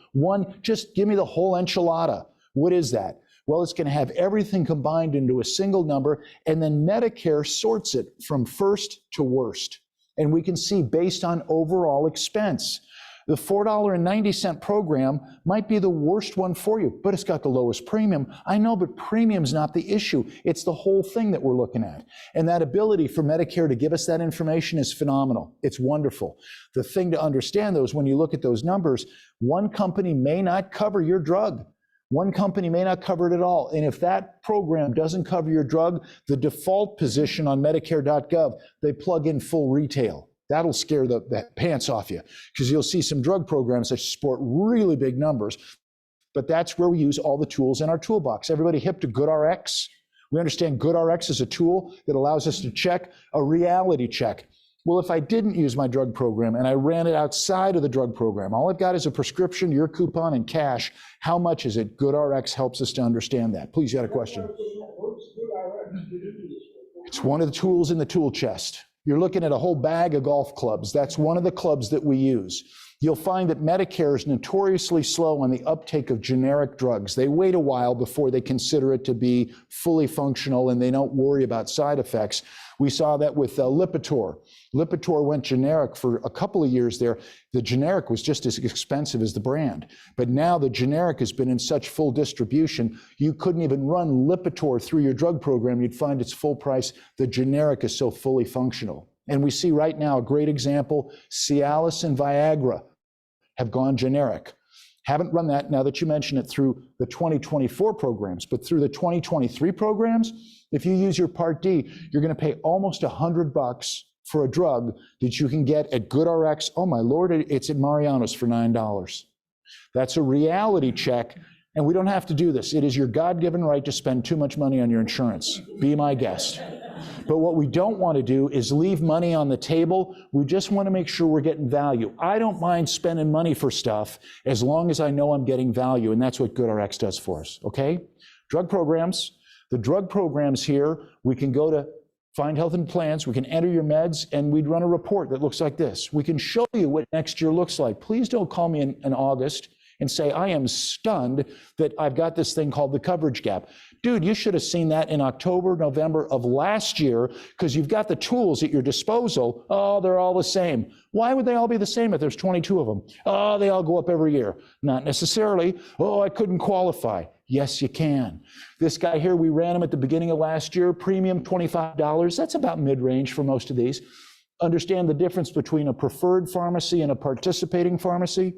Just give me the whole enchilada. What is that? Well, it's going to have everything combined into a single number, and then Medicare sorts it from first to worst. And we can see based on overall expense. The $4.90 program might be the worst one for you, but it's got the lowest premium. I know, but premium's not the issue. It's the whole thing that we're looking at. And that ability for Medicare to give us that information is phenomenal. It's wonderful. The thing to understand, though, is when you look at those numbers, one company may not cover your drug. One company may not cover it at all. And if that program doesn't cover your drug, the default position on Medicare.gov, they plug in full retail. That'll scare the pants off you, because you'll see some drug programs that sport really big numbers. But that's where we use all the tools in our toolbox. Everybody hip to GoodRx? We understand GoodRx is a tool that allows us to check a reality check. Well, if I didn't use my drug program and I ran it outside of the drug program, all I've got is a prescription, your coupon, and cash. How much is it? GoodRx helps us to understand that. Please, you had a question. It's one of the tools in the tool chest. You're looking at a whole bag of golf clubs. That's one of the clubs that we use. You'll find that Medicare is notoriously slow on the uptake of generic drugs. They wait a while before they consider it to be fully functional, and they don't worry about side effects. We saw that with Lipitor. Lipitor went generic for a couple of years there. The generic was just as expensive as the brand. But now the generic has been in such full distribution, you couldn't even run Lipitor through your drug program. You'd find it's full price. The generic is so fully functional. And we see right now a great example, Cialis and Viagra have gone generic. Haven't run that, now that you mention it, through the 2024 programs, but through the 2023 programs, if you use your Part D, you're going to pay almost $100 for a drug that you can get at GoodRx. Oh my Lord, it's at Mariano's for $9. That's a reality check, and we don't have to do this. It is your God-given right to spend too much money on your insurance. Be my guest. But what we don't want to do is leave money on the table. We just want to make sure we're getting value. I don't mind spending money for stuff as long as I know I'm getting value, and that's what GoodRx does for us, okay? Drug programs. The drug programs here, we can go to Find Health and Plans, we can enter your meds, and we'd run a report that looks like this. We can show you what next year looks like. Please don't call me in August and say, I am stunned that I've got this thing called the coverage gap. Dude, you should have seen that in October, November of last year, because you've got the tools at your disposal. Oh, they're all the same. Why would they all be the same if there's 22 of them? Oh, they all go up every year. Not necessarily. Oh, I couldn't qualify. Yes, you can. This guy here, we ran him at the beginning of last year, premium $25. That's about mid-range for most of these. Understand the difference between a preferred pharmacy and a participating pharmacy?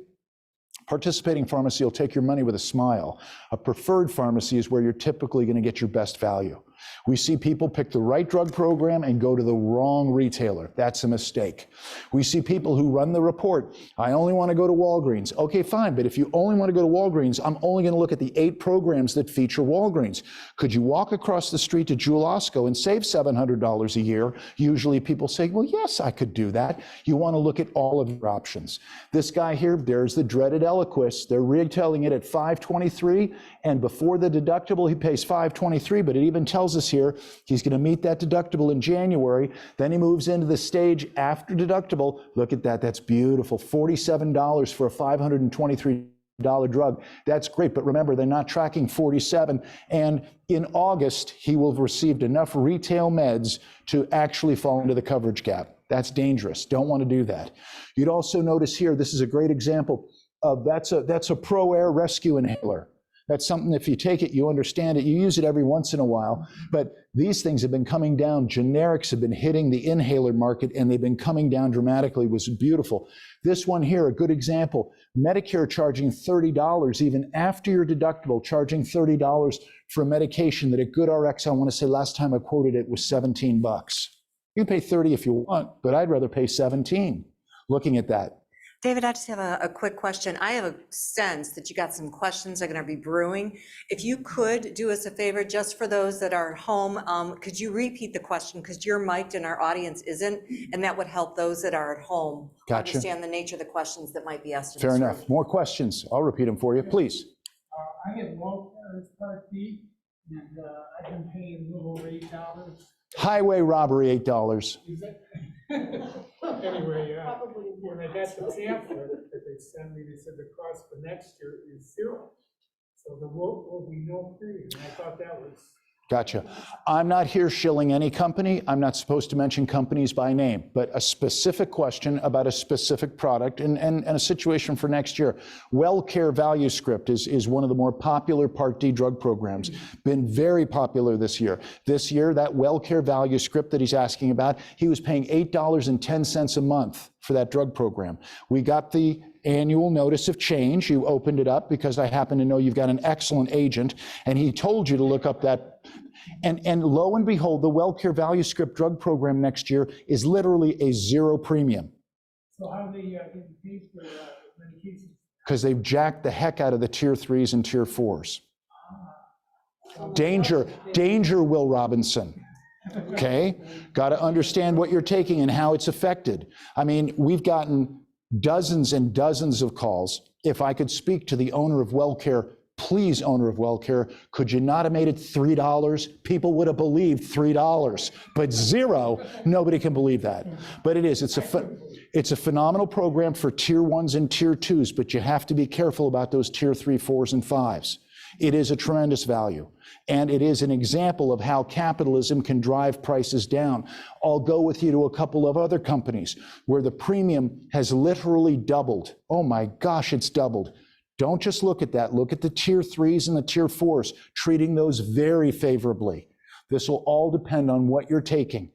Participating pharmacy will take your money with a smile. A preferred pharmacy is where you're typically going to get your best value. We see people pick the right drug program and go to the wrong retailer. That's a mistake. We see people who run the report. I only want to go to Walgreens. Okay, fine, but if you only want to go to Walgreens, I'm only going to look at the 8 programs that feature Walgreens. Could you walk across the street to Jewel Osco and save $700 a year? Usually people say, well, yes, I could do that. You want to look at all of your options. This guy here, there's the dreaded Eliquis. They're retailing it at $523, and before the deductible, he pays $523, but it even tells us here he's going to meet that deductible in January. Then he moves into the stage after deductible. Look at that. That's beautiful. $47 for a $523 drug. That's great. But remember, they're not tracking 47. And in August, he will have received enough retail meds to actually fall into the coverage gap. That's dangerous. Don't want to do that. You'd also notice here, this is a great example of that's a Pro Air rescue inhaler. That's something, if you take it, you understand it. You use it every once in a while. But these things have been coming down. Generics have been hitting the inhaler market, and they've been coming down dramatically. It was beautiful. This one here, a good example. Medicare charging $30, even after your deductible, charging $30 for a medication that at GoodRx, I want to say last time I quoted it, was $17. You can pay $30 if you want, but I'd rather pay $17 looking at that. David, I just have a quick question. I have a sense that you got some questions that are going to be brewing. If you could do us a favor, just for those that are home, could you repeat the question? Because you're mic'd and our audience isn't, and that would help those that are at home understand the nature of the questions that might be asked. Fair enough. More questions. I'll repeat them for you, please. I get welfare as Part D, and I've been paying a little over $8. Highway robbery, $8. Is that? Anyway, when I got the pamphlet that they sent me, they said the cost for next year is $0. So there will be no premium. I thought that was. Gotcha. I'm not here shilling any company. I'm not supposed to mention companies by name, but a specific question about a specific product and a situation for next year. WellCare Value Script is one of the more popular Part D drug programs. Been very popular this year. This year, that WellCare Value Script that he's asking about, he was paying $8.10 a month for that drug program. We got the annual notice of change. You opened it up because I happen to know you've got an excellent agent, and he told you to look up that. And lo and behold, the WellCare Value Script drug program next year is literally a $0 premium. So how do they get paid for medications? Because they've jacked the heck out of the tier 3s and tier 4s. Danger, Will Robinson. Okay? Got to understand what you're taking and how it's affected. I mean, we've gotten dozens and dozens of calls. If I could speak to the owner of WellCare, please, owner of WellCare, could you not have made it $3? People would have believed $3, but $0, nobody can believe that. But it is, it's a phenomenal program for tier 1s and tier 2s, but you have to be careful about those tier 3, 4s, and 5s. It is a tremendous value, and it is an example of how capitalism can drive prices down. I'll go with you to a couple of other companies where the premium has literally doubled. Oh my gosh, it's doubled. Don't just look at that. Look at the tier 3s and the tier 4s, treating those very favorably. This will all depend on what you're taking.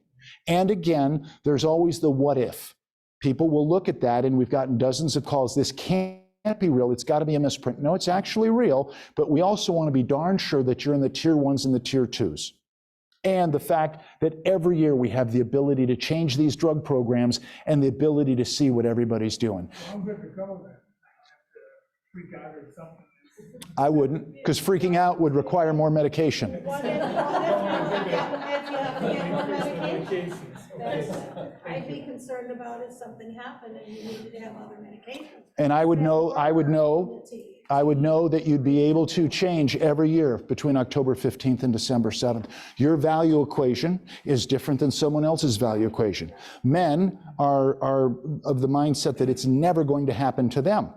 And again, there's always the what if. People will look at that, and we've gotten dozens of calls. This can't be real. It's got to be a misprint. No, it's actually real, but we also want to be darn sure that you're in the tier 1s and the tier 2s. And the fact that every year we have the ability to change these drug programs and the ability to see what everybody's doing. Well, I'm good to go then. Freak out or something. I wouldn't, because freaking out would require more medication. I'd be concerned about if something happened and you needed to have other medications. And I would know that you'd be able to change every year between October 15th and December 7th. Your value equation is different than someone else's value equation. Men are of the mindset that it's never going to happen to them.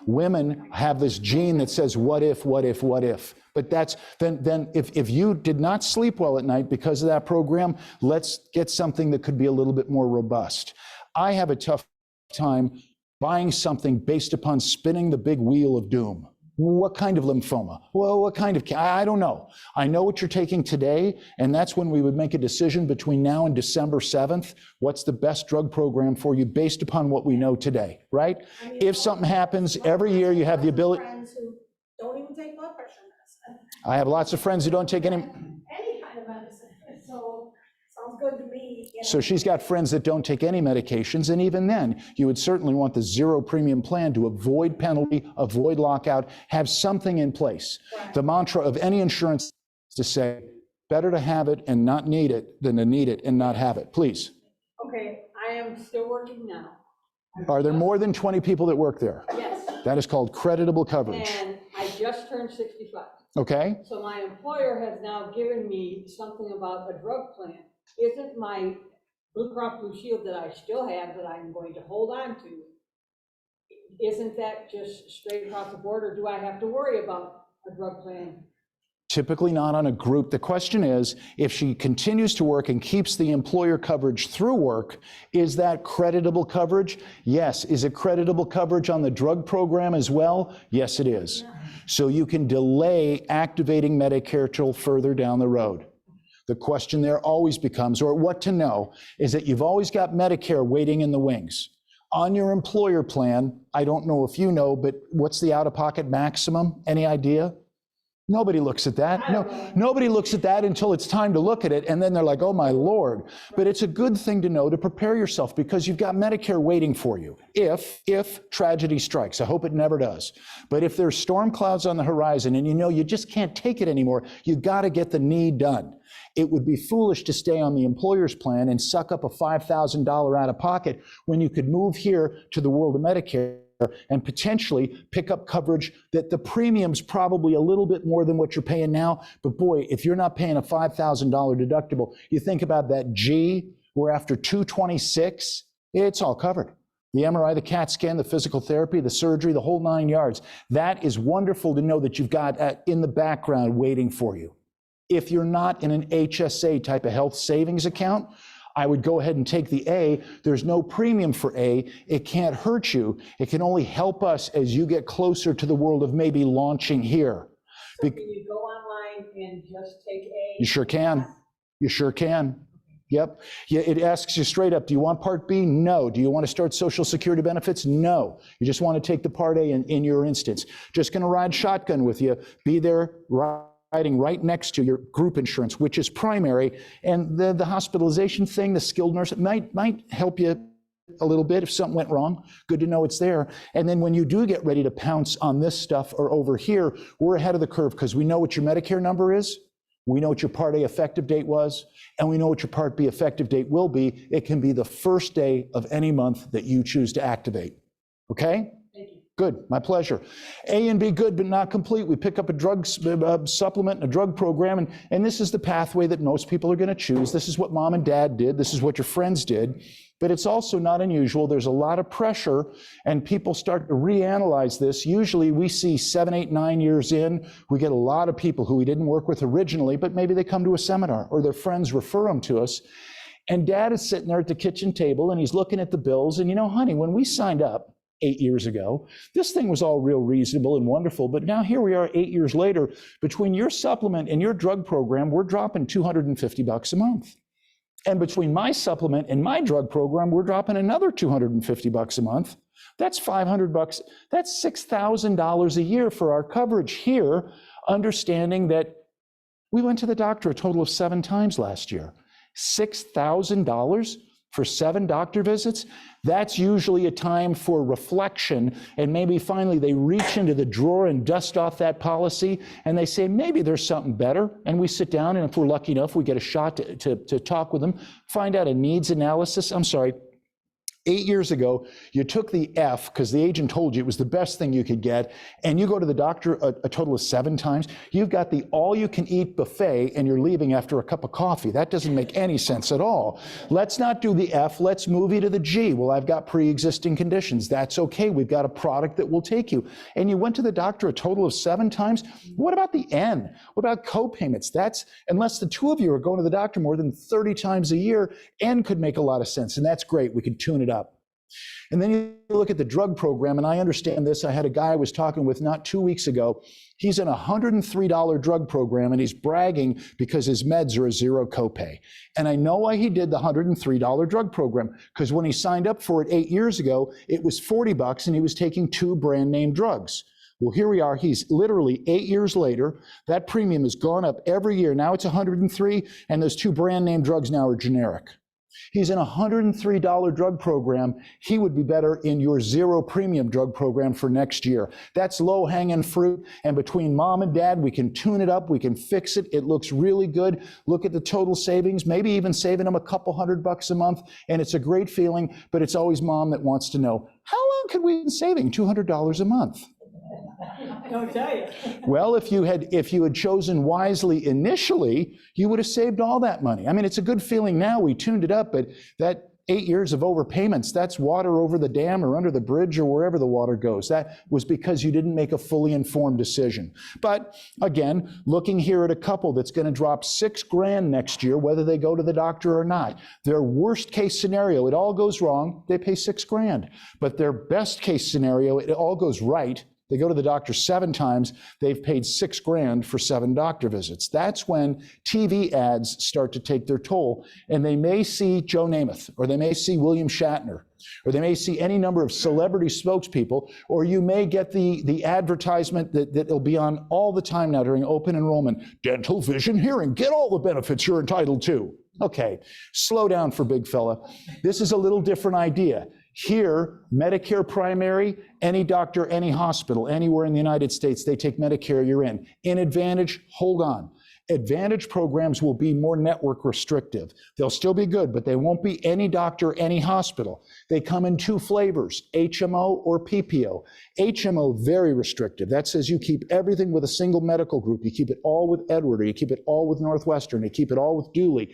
Women have this gene that says, what if, what if, what if? But that's, then if you did not sleep well at night because of that program, let's get something that could be a little bit more robust. I have a tough time buying something based upon spinning the big wheel of doom. What kind of lymphoma? Well, what kind of, I don't know. I know what you're taking today, and that's when we would make a decision between now and December 7th. What's the best drug program for you based upon what we know today, right? I mean, If something happens, every year you have the ability. Friends who don't even take blood pressure medicine. I have lots of friends who don't take any. Any kind of medicine, so sounds good to me. You know. So she's got friends that don't take any medications, and even then, you would certainly want the zero premium plan to avoid penalty, avoid lockout, have something in place. Right. The mantra of any insurance is to say, better to have it and not need it than to need it and not have it. Please. Okay, I am still working now. Are there more than 20 people that work there? Yes, That is called creditable coverage. and I just turned 65. Okay? So my employer has now given me something about a drug plan. Isn't my Blue Cross Blue Shield that I still have that I'm going to hold on to, isn't that just straight across the board, or do I have to worry about a drug plan? Typically not on a group. The question is, if she continues to work and keeps the employer coverage through work, is that creditable coverage? Yes. Is it creditable coverage on the drug program as well? Yes, it is. So you can delay activating Medicare till further down the road. The question there always becomes, or what to know, is that you've always got Medicare waiting in the wings. On your employer plan, I don't know if you know, but what's the out-of-pocket maximum? Any idea? Nobody looks at that. No, nobody looks at that until it's time to look at it, and then they're like, oh my Lord. But it's a good thing to know to prepare yourself, because you've got Medicare waiting for you if tragedy strikes. I hope it never does. But if there's storm clouds on the horizon and you know you just can't take it anymore, you got to get the need done. It would be foolish to stay on the employer's plan and suck up a $5,000 out of pocket when you could move here to the world of Medicare and potentially pick up coverage that the premium's probably a little bit more than what you're paying now. But boy, if you're not paying a $5,000 deductible, you think about that G, where after 226, it's all covered. The MRI, the CAT scan, the physical therapy, the surgery, the whole 9 yards. That is wonderful to know that you've got in the background waiting for you. If you're not in an HSA type of health savings account, I would go ahead and take the A. There's no premium for A. It can't hurt you. It can only help us as you get closer to the world of maybe launching here. So can you go online and just take a? You sure can. You sure can. Yep. Yeah, it asks you straight up, do you want Part B? No. Do you want to start Social Security benefits? No. You just want to take the Part A in your instance. Just going to ride shotgun with you. Be there, riding right next to your group insurance, which is primary, and the hospitalization thing, the skilled nurse, it might help you a little bit if something went wrong. Good to know it's there. And then when you do get ready to pounce on this stuff or over here, we're ahead of the curve because we know what your Medicare number is, we know what your Part A effective date was, and we know what your Part B effective date will be. It can be the first day of any month that you choose to activate. Okay? Thank you. Good, my pleasure. A and B, good, but not complete. We pick up a drug supplement and a drug program, and this is the pathway that most people are going to choose. This is what mom and dad did. This is what your friends did. But it's also not unusual. There's a lot of pressure, and people start to reanalyze this. Usually we see 7, 8, 9 years in, we get a lot of people who we didn't work with originally, but maybe they come to a seminar or their friends refer them to us. And dad is sitting there at the kitchen table, and he's looking at the bills, and you know, honey, when we signed up 8 years ago, this thing was all real reasonable and wonderful, but now here we are 8 years later. Between your supplement and your drug program, we're dropping $250 a month. And between my supplement and my drug program, we're dropping another $250 a month. That's $500. That's $6,000 a year for our coverage here, understanding that we went to the doctor a total of 7 times last year. $6,000 for 7 doctor visits? That's usually a time for reflection, and maybe finally they reach into the drawer and dust off that policy, and they say, maybe there's something better, and we sit down, and if we're lucky enough, we get a shot to talk with them, find out a needs analysis. I'm sorry, 8 years ago, you took the F because the agent told you it was the best thing you could get, and you go to the doctor a total of 7 times. You've got the all-you-can-eat buffet, and you're leaving after a cup of coffee. That doesn't make any sense at all. Let's not do the F. Let's move you to the G. Well, I've got pre-existing conditions. That's okay. We've got a product that will take you. And you went to the doctor a total of 7 times. What about the N? What about co-payments? That's, unless the two of you are going to the doctor more than 30 times a year, N could make a lot of sense, and that's great. We can tune it up. And then you look at the drug program, and I understand this. I had a guy I was talking with not 2 weeks ago. He's in a $103 drug program, and he's bragging because his meds are a zero copay. And I know why he did the $103 drug program, because when he signed up for it 8 years ago, it was $40, and he was taking 2 brand name drugs. Well, here we are. He's literally 8 years later. That premium has gone up every year. Now it's 103, and those 2 brand name drugs now are generic. He's in a $103 drug program. He would be better in your zero premium drug program for next year. That's low-hanging fruit, and between mom and dad, we can tune it up, we can fix it. It looks really good. Look at the total savings, maybe even saving them a couple $100 a month, and it's a great feeling, but it's always mom that wants to know, how long could we be saving $200 a month? Don't tell you. Well, if you had chosen wisely initially, you would have saved all that money. I mean, it's a good feeling now. We tuned it up, but that 8 years of overpayments, that's water over the dam or under the bridge or wherever the water goes. That was because you didn't make a fully informed decision. But again, looking here at a couple that's going to drop $6,000 next year, whether they go to the doctor or not. Their worst case scenario, it all goes wrong, they pay $6,000. But their best case scenario, it all goes right. They go to the doctor 7 times, they've paid $6,000 for 7 doctor visits. That's when TV ads start to take their toll, and they may see Joe Namath, or they may see William Shatner, or they may see any number of celebrity spokespeople, or you may get the advertisement that'll be on all the time now during open enrollment. Dental, vision, hearing, get all the benefits you're entitled to. Okay, slow down for big fella. This is a little different idea. Here, Medicare primary, any doctor, any hospital, anywhere in the United States, they take Medicare, you're in. In Advantage, hold on. Advantage programs will be more network restrictive. They'll still be good, but they won't be any doctor, any hospital. They come in 2 flavors, HMO or PPO. HMO, very restrictive. That says you keep everything with a single medical group. You keep it all with Edward, or you keep it all with Northwestern, you keep it all with Dooley.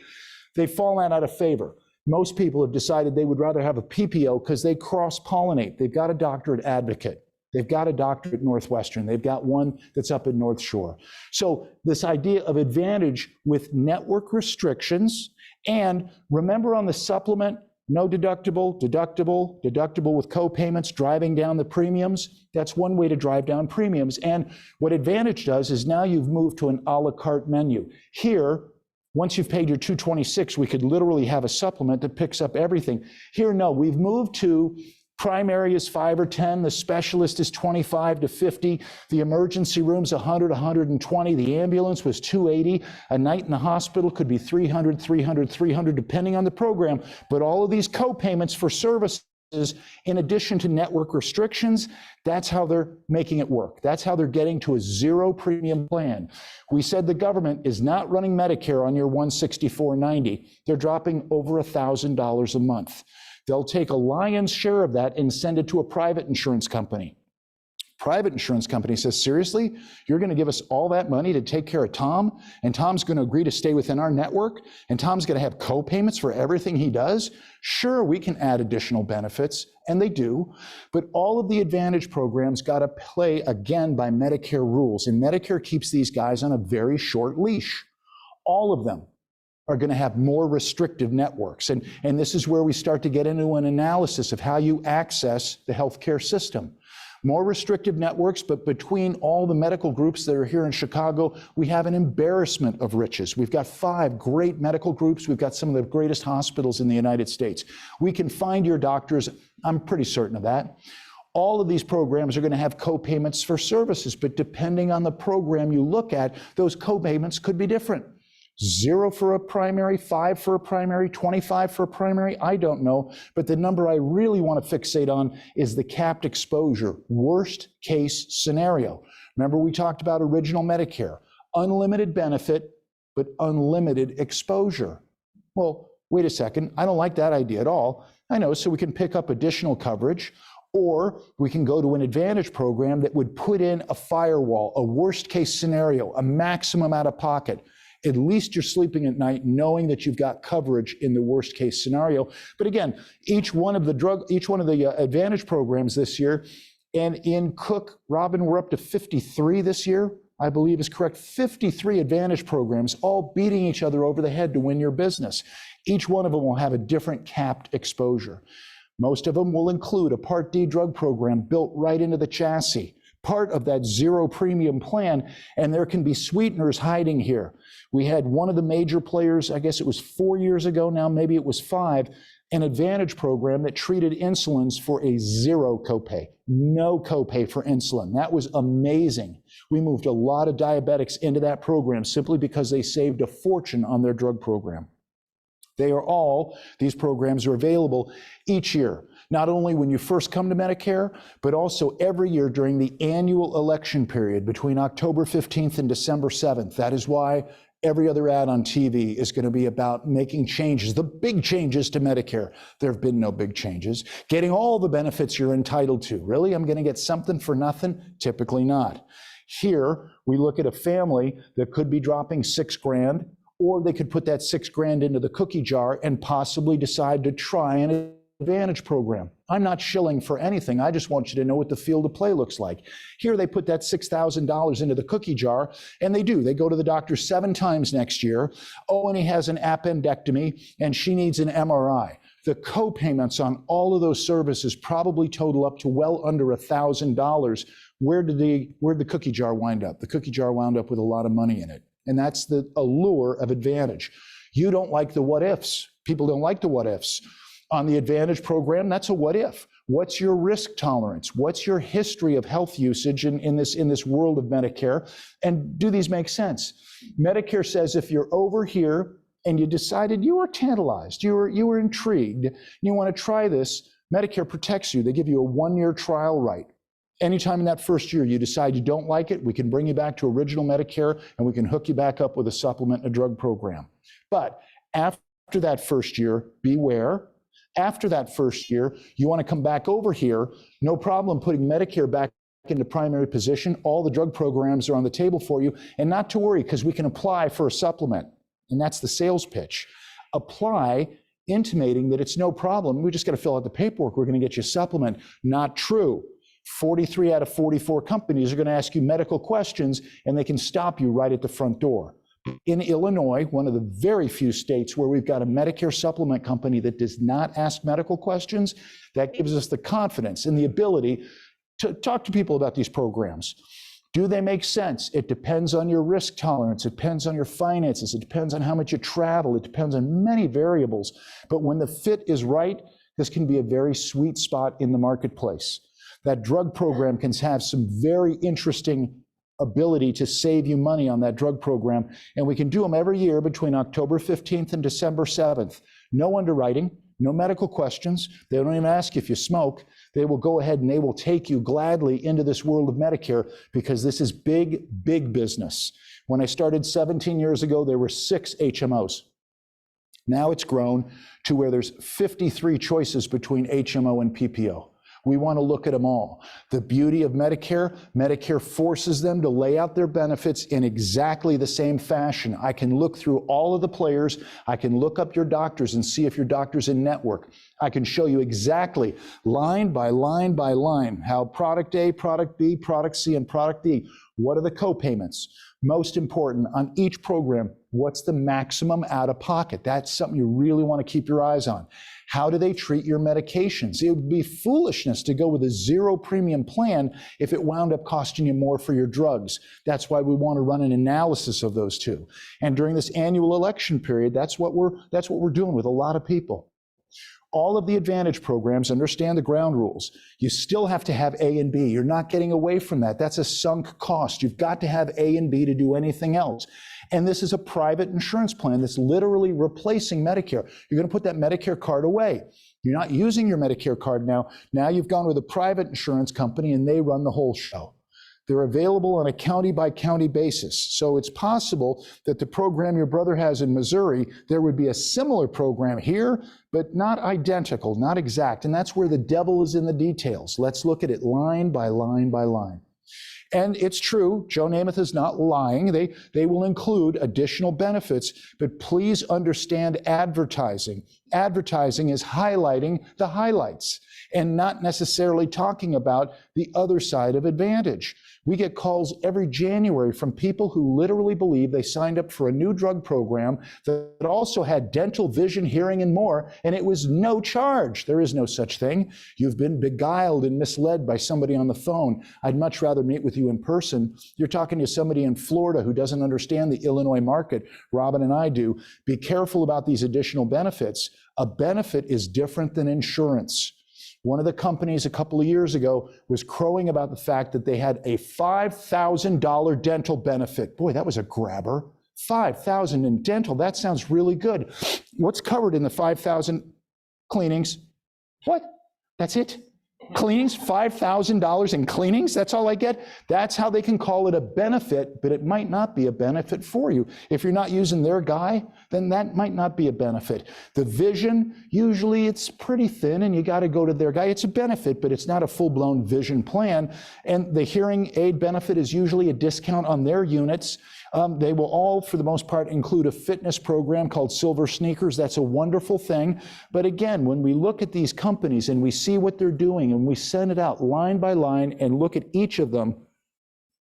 They've fallen out of favor. Most people have decided they would rather have a PPO because they cross-pollinate. They've got a doctor at Advocate. They've got a doctor at Northwestern. They've got one that's up in North Shore. So this idea of Advantage with network restrictions, and remember on the supplement, no deductible, deductible, deductible with co-payments, driving down the premiums. That's one way to drive down premiums. And what Advantage does is now you've moved to an a la carte menu. Here, once you've paid your $226, we could literally have a supplement that picks up everything. Here, no, we've moved to primary is 5 or 10, the specialist is 25 to 50, the emergency room's 100, 120, the ambulance was 280, a night in the hospital could be 300, 300, 300, depending on the program. But all of these co-payments for services, in addition to network restrictions, that's how they're making it work. That's how they're getting to a zero premium plan. We said the government is not running Medicare on your $164.90. They're dropping over $1,000 a month. They'll take a lion's share of that and send it to a private insurance company. Private insurance company says, seriously, you're going to give us all that money to take care of Tom, and Tom's going to agree to stay within our network, and Tom's going to have co-payments for everything he does? Sure, we can add additional benefits, and they do, but all of the Advantage programs got to play again by Medicare rules, and Medicare keeps these guys on a very short leash. All of them are going to have more restrictive networks, and this is where we start to get into an analysis of how you access the healthcare system. More restrictive networks, but between all the medical groups that are here in Chicago, we have an embarrassment of riches. We've got 5 great medical groups. We've got some of the greatest hospitals in the United States. We can find your doctors. I'm pretty certain of that. All of these programs are going to have co-payments for services, but depending on the program you look at, those co-payments could be different. 0 for a primary, 5 for a primary, 25 for a primary, I don't know. But the number I really want to fixate on is the capped exposure, worst case scenario. Remember we talked about original Medicare, unlimited benefit, but unlimited exposure. Well, Wait a second, I don't like that idea at all. I know, so we can pick up additional coverage, or we can go to an Advantage program that would put in a firewall, a worst case scenario, a maximum out of pocket. At least you're sleeping at night knowing that you've got coverage in the worst case scenario. But again, each one of the Advantage programs this year, and in Cook, Robin, we're up to 53 this year, I believe is correct. 53 Advantage programs, all beating each other over the head to win your business. Each one of them will have a different capped exposure. Most of them will include a Part D drug program built right into the chassis, part of that zero premium plan, and there can be sweeteners hiding here. We had one of the major players, I guess it was 4 years ago now, maybe it was 5, an Advantage program that treated insulins for a zero copay, no copay for insulin. That was amazing. We moved a lot of diabetics into that program simply because they saved a fortune on their drug program. These programs are available each year, not only when you first come to Medicare, but also every year during the annual election period between October 15th and December 7th. That is why every other ad on TV is going to be about making changes, the big changes to Medicare. There have been no big changes. Getting all the benefits you're entitled to. Really, I'm going to get something for nothing? Typically not. Here, we look at a family that could be dropping $6,000, or they could put that $6,000 into the cookie jar and possibly decide to try an Advantage program. I'm not shilling for anything. I just want you to know what the field of play looks like. Here they put that $6,000 into the cookie jar, and they do. They go to the doctor 7 times next year. Oh, and he has an appendectomy, and she needs an MRI. The co-payments on all of those services probably total up to well under $1,000. Where did the cookie jar wind up? The cookie jar wound up with a lot of money in it. And that's the allure of Advantage. You don't like the what ifs. People don't like the what ifs. On the Advantage program, that's a what if. What's your risk tolerance? What's your history of health usage in this world of Medicare? And do these make sense? Medicare says if you're over here and you decided you were tantalized, you were intrigued, you want to try this, Medicare protects you. They give you a 1-year trial right. Anytime in that first year you decide you don't like it, we can bring you back to original Medicare and we can hook you back up with a supplement and a drug program. But after that first year, beware. After that first year, you want to come back over here, no problem putting Medicare back into primary position. All the drug programs are on the table for you. And not to worry, because we can apply for a supplement. And that's the sales pitch. Apply, intimating that it's no problem. We just got to fill out the paperwork. We're going to get you a supplement. Not true. 43 out of 44 companies are going to ask you medical questions, and they can stop you right at the front door. In Illinois, one of the very few states where we've got a Medicare supplement company that does not ask medical questions, that gives us the confidence and the ability to talk to people about these programs. Do they make sense? It depends on your risk tolerance. It depends on your finances. It depends on how much you travel. It depends on many variables. But when the fit is right, this can be a very sweet spot in the marketplace. That drug program can have some very interesting ability to save you money on that drug program. And we can do them every year between October 15th and December 7th. No underwriting, no medical questions. They don't even ask if you smoke. They will go ahead and they will take you gladly into this world of Medicare because this is big, big business. When I started 17 years ago, there were 6 HMOs. Now it's grown to where there's 53 choices between HMO and PPO. We want to look at them all. The beauty of Medicare, Medicare forces them to lay out their benefits in exactly the same fashion. I can look through all of the players. I can look up your doctors and see if your doctor's in network. I can show you exactly line by line by line how product A, product B, product C, and product D, what are the co-payments? Most important on each program, what's the maximum out of pocket? That's something you really want to keep your eyes on. How do they treat your medications? It would be foolishness to go with a zero premium plan if it wound up costing you more for your drugs. That's why we want to run an analysis of those two. And during this annual election period, that's what we're doing with a lot of people. All of the Advantage programs understand the ground rules. You still have to have A and B. You're not getting away from that. That's a sunk cost. You've got to have A and B to do anything else. And this is a private insurance plan that's literally replacing Medicare. You're going to put that Medicare card away. You're not using your Medicare card now. Now you've gone with a private insurance company and they run the whole show. They're available on a county-by-county basis. So it's possible that the program your brother has in Missouri, there would be a similar program here, but not identical, not exact. And that's where the devil is in the details. Let's look at it line by line by line. And it's true, Joe Namath is not lying. They will include additional benefits, but please understand advertising. Advertising is highlighting the highlights and not necessarily talking about the other side of Advantage. We get calls every January from people who literally believe they signed up for a new drug program that also had dental, vision, hearing, and more, and it was no charge. There is no such thing. You've been beguiled and misled by somebody on the phone. I'd much rather meet with you in person. You're talking to somebody in Florida who doesn't understand the Illinois market. Robin and I do. Be careful about these additional benefits. A benefit is different than insurance. One of the companies a couple of years ago was crowing about the fact that they had a $5,000 dental benefit. Boy, that was a grabber. $5,000 in dental, that sounds really good. What's covered in the $5,000 cleanings? What? That's it? Cleanings, $5,000 in cleanings, that's all I get? That's how they can call it a benefit, but it might not be a benefit for you. If you're not using their guy, then that might not be a benefit. The vision, usually it's pretty thin and you got to go to their guy. It's a benefit, but it's not a full-blown vision plan. And the hearing aid benefit is usually a discount on their units. They will all, for the most part, include a fitness program called Silver Sneakers. That's a wonderful thing. But again, when we look at these companies and we see what they're doing and we send it out line by line and look at each of them,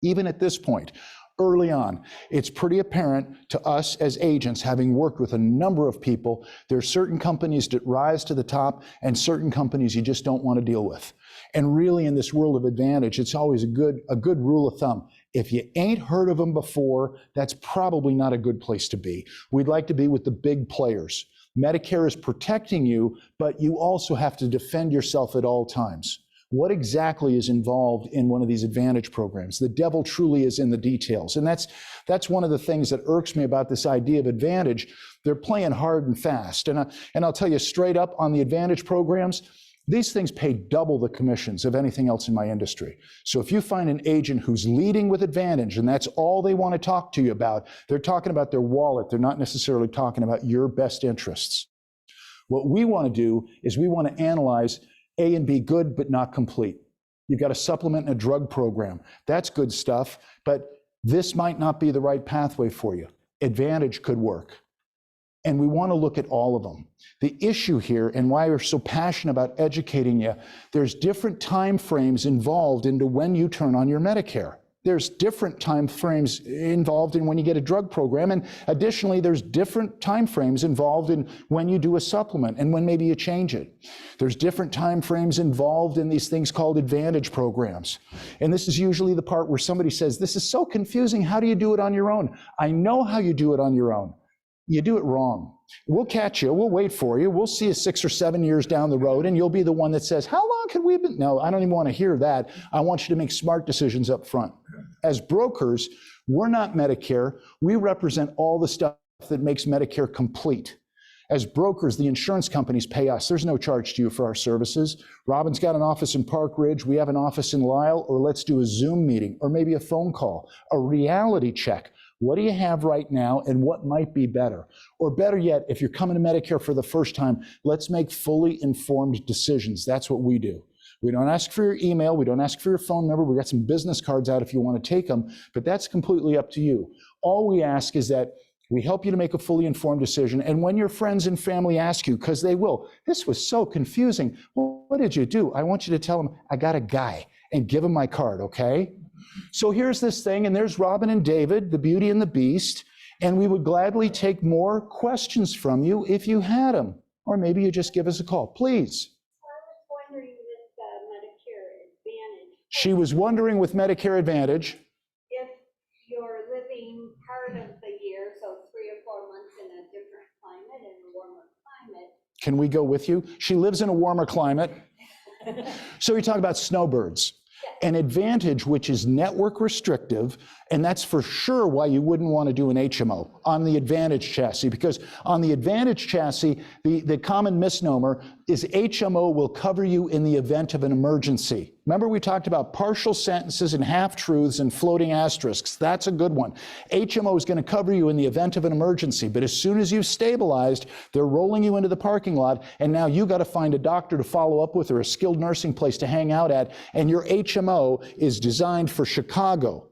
even at this point, early on, it's pretty apparent to us as agents, having worked with a number of people, there are certain companies that rise to the top and certain companies you just don't want to deal with. And really in this world of Advantage, it's always a good rule of thumb. If you ain't heard of them before, that's probably not a good place to be. We'd like to be with the big players. Medicare is protecting you, but you also have to defend yourself at all times. What exactly is involved in one of these Advantage programs? The devil truly is in the details. And that's one of the things that irks me about this idea of Advantage. They're playing hard and fast. And I'll tell you straight up, on the Advantage programs, these things pay double the commissions of anything else in my industry. So if you find an agent who's leading with Advantage and that's all they want to talk to you about, they're talking about their wallet. They're not necessarily talking about your best interests. What we want to do is we want to analyze A and B, good but not complete. You've got a supplement and a drug program. That's good stuff, but this might not be the right pathway for you. Advantage could work. And we want to look at all of them. The issue here, and why we're so passionate about educating you, there's different time frames involved into when you turn on your Medicare. There's different time frames involved in when you get a drug program, and additionally, there's different time frames involved in when you do a supplement and when maybe you change it. There's different time frames involved in these things called Advantage programs. And this is usually the part where somebody says, this is so confusing, how do you do it on your own? I know how you do it on your own. You do it wrong. We'll catch you, we'll wait for you, we'll see you 6 or 7 years down the road, and you'll be the one that says, how long could we have been? No, I don't even want to hear that. I want you to make smart decisions up front. As brokers, we're not Medicare. We represent all the stuff that makes Medicare complete. As brokers, the insurance companies pay us. There's no charge to you for our services. Robin's got an office in Park Ridge, we have an office in Lisle, or let's do a Zoom meeting, or maybe a phone call, a reality check. What do you have right now and what might be better? Or better yet, if you're coming to Medicare for the first time, let's make fully informed decisions. That's what we do. We don't ask for your email. We don't ask for your phone number. We got some business cards out if you want to take them, but that's completely up to you. All we ask is that we help you to make a fully informed decision. And when your friends and family ask you, because they will, this was so confusing. Well, what did you do? I want you to tell them, I got a guy, and give them my card, okay? So here's this thing, and there's Robin and David, the Beauty and the Beast, and we would gladly take more questions from you if you had them. Or maybe you just give us a call, please. I was wondering with Medicare Advantage. She was wondering with Medicare Advantage. If you're living part of the year, so 3 or 4 months in a different climate, in a warmer climate. Can we go with you? She lives in a warmer climate. So you're talking about snowbirds. An Advantage, which is network restrictive, and that's for sure why you wouldn't want to do an HMO on the Advantage chassis, because on the Advantage chassis, the common misnomer is HMO will cover you in the event of an emergency. Remember we talked about partial sentences and half-truths and floating asterisks. That's a good one. HMO is going to cover you in the event of an emergency, but as soon as you've stabilized, they're rolling you into the parking lot, and now you got to find a doctor to follow up with or a skilled nursing place to hang out at, and your HMO is designed for Chicago.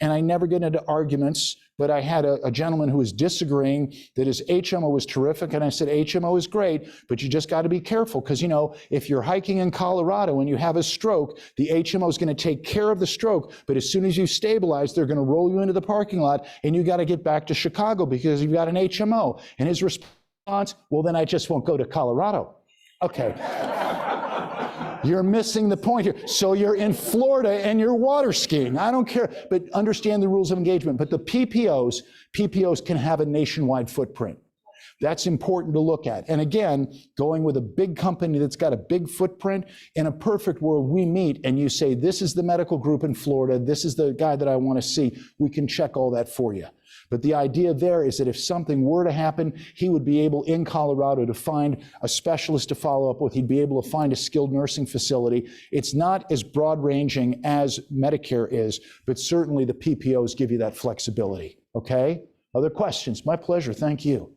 And I never get into arguments, but I had a gentleman who was disagreeing that his HMO was terrific, and I said, HMO is great, but you just got to be careful, because, you know, if you're hiking in Colorado and you have a stroke, the HMO is going to take care of the stroke, but as soon as you stabilize, they're going to roll you into the parking lot, and you got to get back to Chicago because you've got an HMO. And his response, well, then I just won't go to Colorado. Okay. You're missing the point here. So you're in Florida and you're water skiing. I don't care, but understand the rules of engagement. But the PPOs can have a nationwide footprint. That's important to look at. And again, going with a big company that's got a big footprint, in a perfect world, we meet and you say, this is the medical group in Florida, this is the guy that I want to see. We can check all that for you. But the idea there is that if something were to happen, he would be able in Colorado to find a specialist to follow up with. He'd be able to find a skilled nursing facility. It's not as broad ranging as Medicare is, but certainly the PPOs give you that flexibility. Okay? Other questions? My pleasure. Thank you.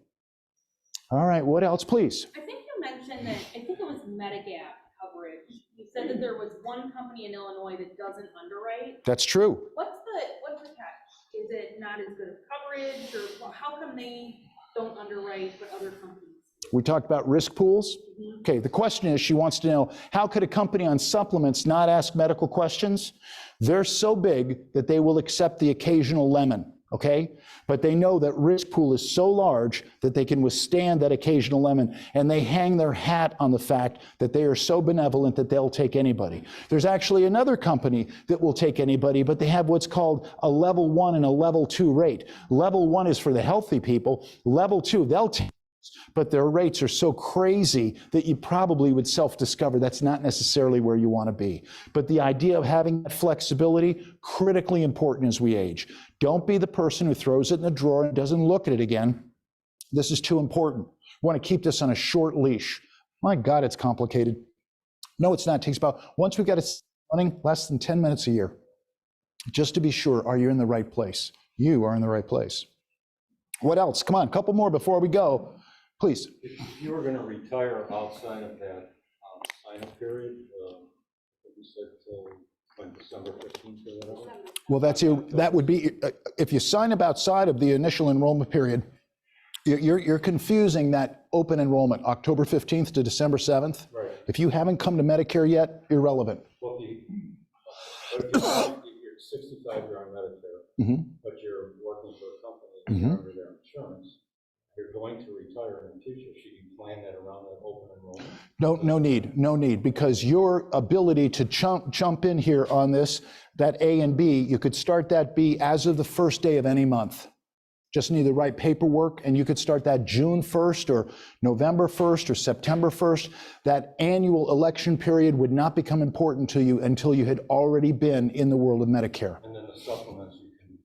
All right. What else, please? I think you mentioned that, I think it was Medigap coverage. You said that there was one company in Illinois that doesn't underwrite. That's true. What's the catch? Is it not as good of coverage, or how come they don't underwrite but other companies? We talked about risk pools. Okay, the question is, she wants to know, how could a company on supplements not ask medical questions? They're so big that they will accept the occasional lemon, okay? But they know that risk pool is so large that they can withstand that occasional lemon, and they hang their hat on the fact that they are so benevolent that they'll take anybody. There's actually another company that will take anybody, but they have what's called a level 1 and a level 2 rate. Level 1 is for the healthy people. Level 2, they'll take, but their rates are so crazy that you probably would self-discover that's not necessarily where you want to be. But the idea of having that flexibility, critically important as we age. Don't be the person who throws it in the drawer and doesn't look at it again. This is too important. We want to keep this on a short leash. My God, it's complicated. No, it's not. It takes about, once we've got it running, less than 10 minutes a year. Just to be sure, are you in the right place? You are in the right place. What else? Come on, a couple more before we go. Please. If you were going to retire outside of that sign-up period, you said till when, December 15th or whatever? Well, that would be, if you sign up outside of the initial enrollment period, you're confusing that open enrollment, October 15th to December 7th. Right. If you haven't come to Medicare yet, irrelevant. Well, if you're 65, you're on Medicare, but you're working for a company under their insurance, you're going to retire in the future. Should you plan that around that open enrollment? No need, because your ability to jump in here on this, that A and B, you could start that B as of the first day of any month. Just need the right paperwork, and you could start that June 1st or November 1st or September 1st. That annual election period would not become important to you until you had already been in the world of Medicare. And then the supplements, you can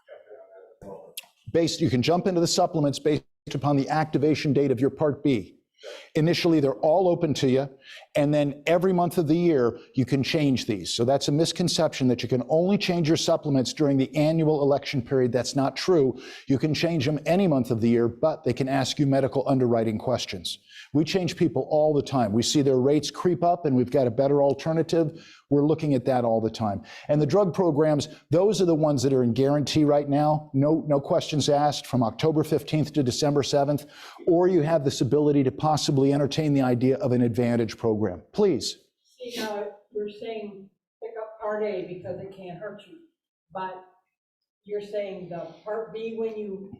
check it on that as well. You can jump into the supplements based upon the activation date of your Part B. Initially, they're all open to you, and then every month of the year, you can change these. So that's a misconception that you can only change your supplements during the annual election period. That's not true. You can change them any month of the year, but they can ask you medical underwriting questions. We change people all the time. We see their rates creep up, and we've got a better alternative. We're looking at that all the time. And the drug programs, those are the ones that are in guarantee right now. No questions asked from October 15th to December 7th. Or you have this ability to possibly entertain the idea of an Advantage program. Please. See, now, you're saying pick up Part A because it can't hurt you, but you're saying the Part B, when you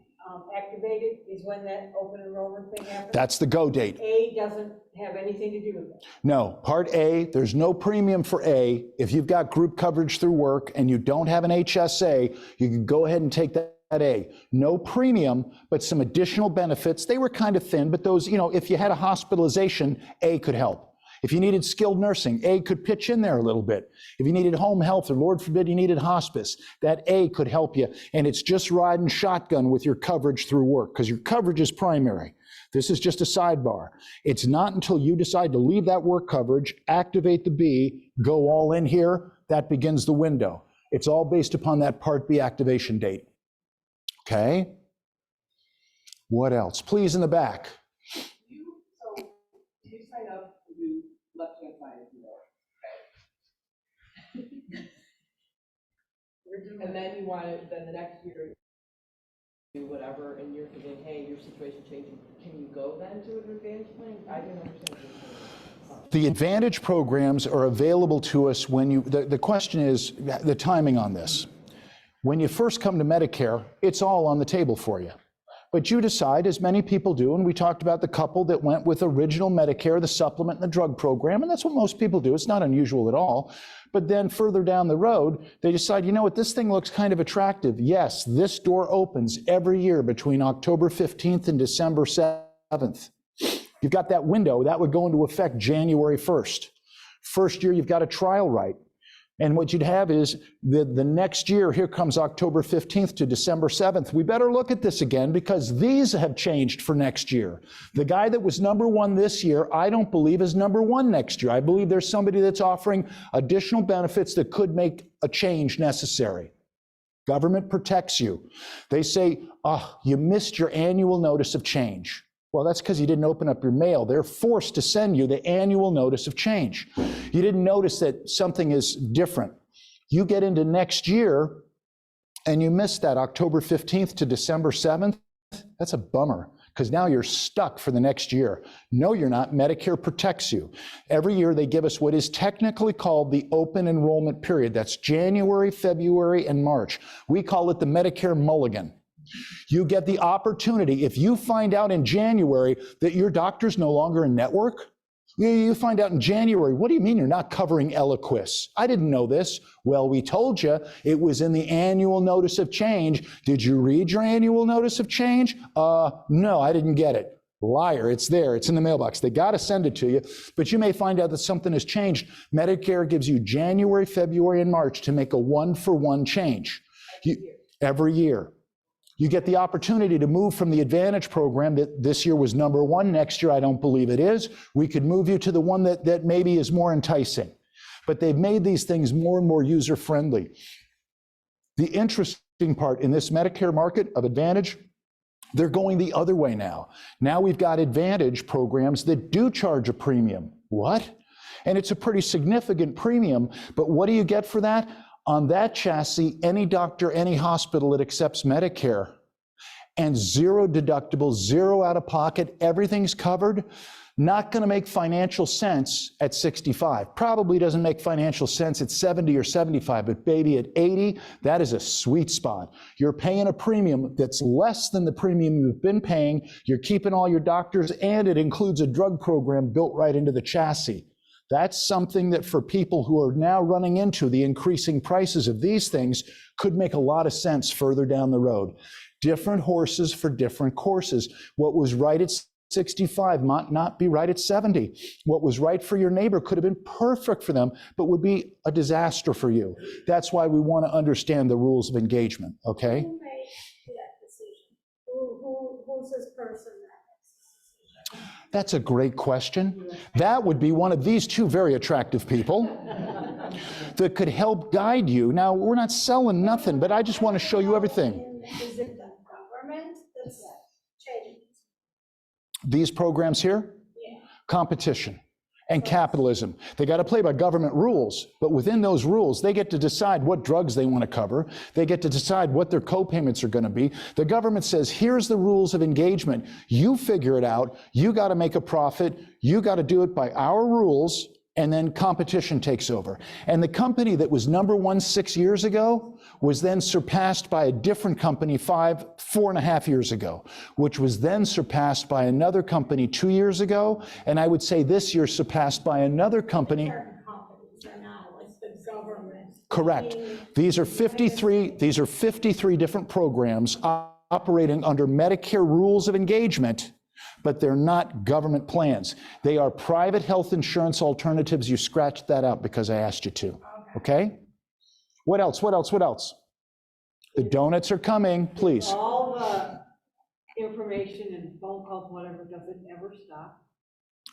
activate it, is when that open enrollment thing happens? That's the go date. A doesn't have anything to do with it. No, Part A, there's no premium for A. If you've got group coverage through work and you don't have an HSA, you can go ahead and take that A. No premium, but some additional benefits. They were kind of thin, but those, if you had a hospitalization, A could help. If you needed skilled nursing, A could pitch in there a little bit. If you needed home health, or Lord forbid you needed hospice, that A could help you. And it's just riding shotgun with your coverage through work, because your coverage is primary. This is just a sidebar. It's not until you decide to leave that work coverage, activate the B, go all in here, that begins the window. It's all based upon that Part B activation date. Okay? What else? Please, in the back. So you sign up to do left-hand side of the okay? And then you want to, then the next year, do whatever, and you're thinking, hey, your situation changing. Can you go then to an advantage plan? I didn't understand what you're saying. The advantage programs are available to us when you, the question is the timing on this. When you first come to Medicare, it's all on the table for you. But you decide, as many people do, and we talked about the couple that went with original Medicare, the supplement and the drug program, and that's what most people do. It's not unusual at all. But then further down the road, they decide, you know what, this thing looks kind of attractive. Yes, this door opens every year between October 15th and December 7th. You've got that window. That would go into effect January 1st. First year, you've got a trial right. And what you'd have is the next year, here comes October 15th to December 7th. We better look at this again because these have changed for next year. The guy that was #1 this year, I don't believe is #1 next year. I believe there's somebody that's offering additional benefits that could make a change necessary. Government protects you. They say, oh, you missed your annual notice of change. Well, that's because you didn't open up your mail. They're forced to send you the annual notice of change. You didn't notice that something is different. You get into next year and you miss that October 15th to December 7th. That's a bummer because now you're stuck for the next year. No, you're not. Medicare protects you. Every year they give us what is technically called the open enrollment period. That's January, February, and March. We call it the Medicare mulligan. You get the opportunity, if you find out in January that your doctor's no longer in network, you find out in January, what do you mean you're not covering Eliquis? I didn't know this. Well, we told you it was in the annual notice of change. Did you read your annual notice of change? No, I didn't get it. Liar, it's there, it's in the mailbox. They got to send it to you, but you may find out that something has changed. Medicare gives you January, February, and March to make a one-for-one change. Every year. You get the opportunity to move from the Advantage program that this year was #1. Next year, I don't believe it is. We could move you to the one that maybe is more enticing. But they've made these things more and more user-friendly. The interesting part in this Medicare market of Advantage, they're going the other way now. Now we've got Advantage programs that do charge a premium. What? And it's a pretty significant premium, but what do you get for that? On that chassis, any doctor, any hospital that accepts Medicare, and zero deductible, zero out of pocket, everything's covered, not going to make financial sense at 65. Probably doesn't make financial sense at 70 or 75, but baby, at 80, that is a sweet spot. You're paying a premium that's less than the premium you've been paying. You're keeping all your doctors, and it includes a drug program built right into the chassis. That's something that for people who are now running into the increasing prices of these things could make a lot of sense further down the road. Different horses for different courses. What was right at 65 might not be right at 70. What was right for your neighbor could have been perfect for them, but would be a disaster for you. That's why we want to understand the rules of engagement, okay? Who made that decision? Who's this person that makes this decision? That's a great question. That would be one of these two very attractive people that could help guide you. Now, we're not selling nothing, but I just want to show you everything. Is it the government that's changing? These programs here, Yeah. competition and capitalism. They got to play by government rules, but within those rules, they get to decide what drugs they want to cover. They get to decide what their co-payments are going to be. The government says, here's the rules of engagement. You figure it out. You got to make a profit. You got to do it by our rules, and then competition takes over. And the company that was #1 6 years ago was then surpassed by a different company 4.5 years ago, which was then surpassed by another company 2 years ago, and I would say this year surpassed by another company. Certain companies are now, it's the government. Correct. These are 53 different programs operating under Medicare rules of engagement, but they're not government plans. They are private health insurance alternatives. You scratched that out because I asked you to. Okay? What else? What else? What else? The donuts are coming, please. All the information and phone calls, whatever, does it ever stop?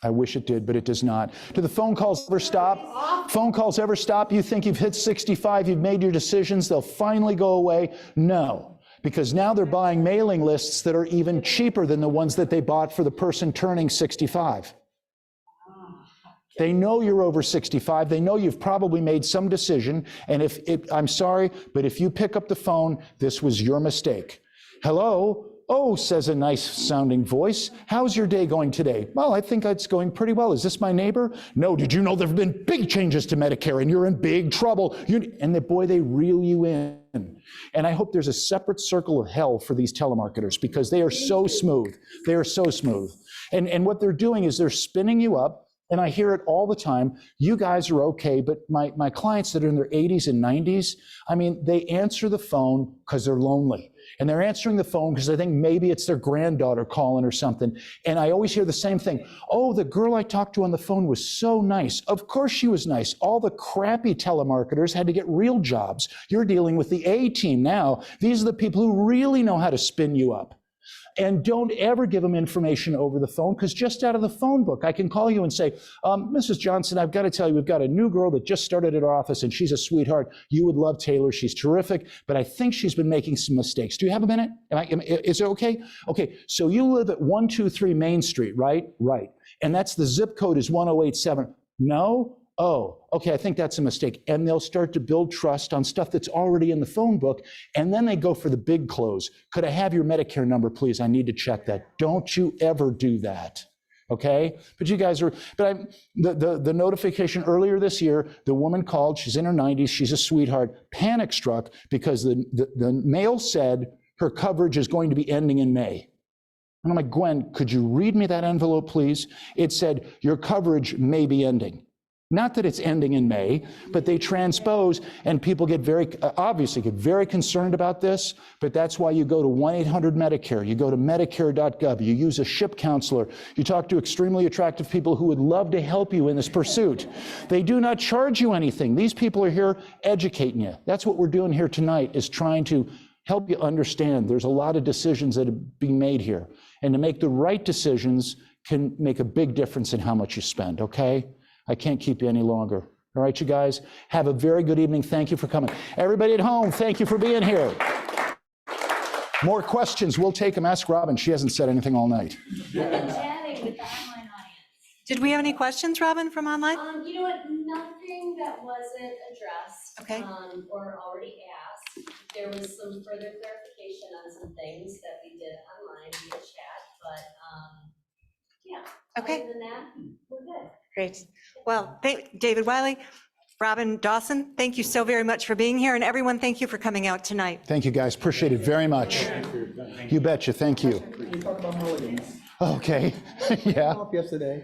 I wish it did, but it does not. Do the phone calls ever stop? Phone calls ever stop? You think you've hit 65, you've made your decisions, they'll finally go away? No, because now they're buying mailing lists that are even cheaper than the ones that they bought for the person turning 65. They know you're over 65. They know you've probably made some decision. And I'm sorry, but if you pick up the phone, this was your mistake. Hello? Oh, says a nice sounding voice. How's your day going today? Well, I think it's going pretty well. Is this my neighbor? No, did you know there have been big changes to Medicare and you're in big trouble? They reel you in. And I hope there's a separate circle of hell for these telemarketers because they are so smooth. They are so smooth. And what they're doing is they're spinning you up. And I hear it all the time. You guys are okay, but my clients that are in their 80s and 90s, I mean, they answer the phone because they're lonely. And they're answering the phone because they think maybe it's their granddaughter calling or something. And I always hear the same thing. Oh, the girl I talked to on the phone was so nice. Of course she was nice. All the crappy telemarketers had to get real jobs. You're dealing with the A team now. These are the people who really know how to spin you up. And don't ever give them information over the phone, because just out of the phone book, I can call you and say, Mrs. Johnson, I've got to tell you, we've got a new girl that just started at our office, and she's a sweetheart. You would love Taylor. She's terrific, but I think she's been making some mistakes. Do you have a minute? Is it okay? Okay, so you live at 123 Main Street, right? Right. And that's the zip code is 1087. No? Oh, okay, I think that's a mistake. And they'll start to build trust on stuff that's already in the phone book, and then they go for the big close. Could I have your Medicare number, please? I need to check that. Don't you ever do that, okay? But you guys are, the notification earlier this year, the woman called, she's in her 90s, she's a sweetheart, panic struck because the mail said her coverage is going to be ending in May. And I'm like, Gwen, could you read me that envelope, please? It said, your coverage may be ending. Not that it's ending in May, but they transpose, and people get obviously get very concerned about this, but that's why you go to 1-800-MEDICARE, you go to medicare.gov, you use a ship counselor, you talk to extremely attractive people who would love to help you in this pursuit. They do not charge you anything. These people are here educating you. That's what we're doing here tonight, is trying to help you understand there's a lot of decisions that are being made here, and to make the right decisions can make a big difference in how much you spend, okay? I can't keep you any longer. All right, you guys, have a very good evening. Thank you for coming. Everybody at home, thank you for being here. More questions, we'll take them. Ask Robin. She hasn't said anything all night. I've been chatting with the online audience. Did we have any questions, Robin, from online? You know what, nothing that wasn't addressed. Okay. Or already asked. There was some further clarification on some things that we did online via chat, but, yeah. Okay. Other than that, we're good. Great. Well, David Wylly, Robin Dawson, thank you so very much for being here. And everyone, thank you for coming out tonight. Thank you, guys. Appreciate it very much. You betcha. Thank you. You talk about mulligans. Okay. Yeah. Off yesterday.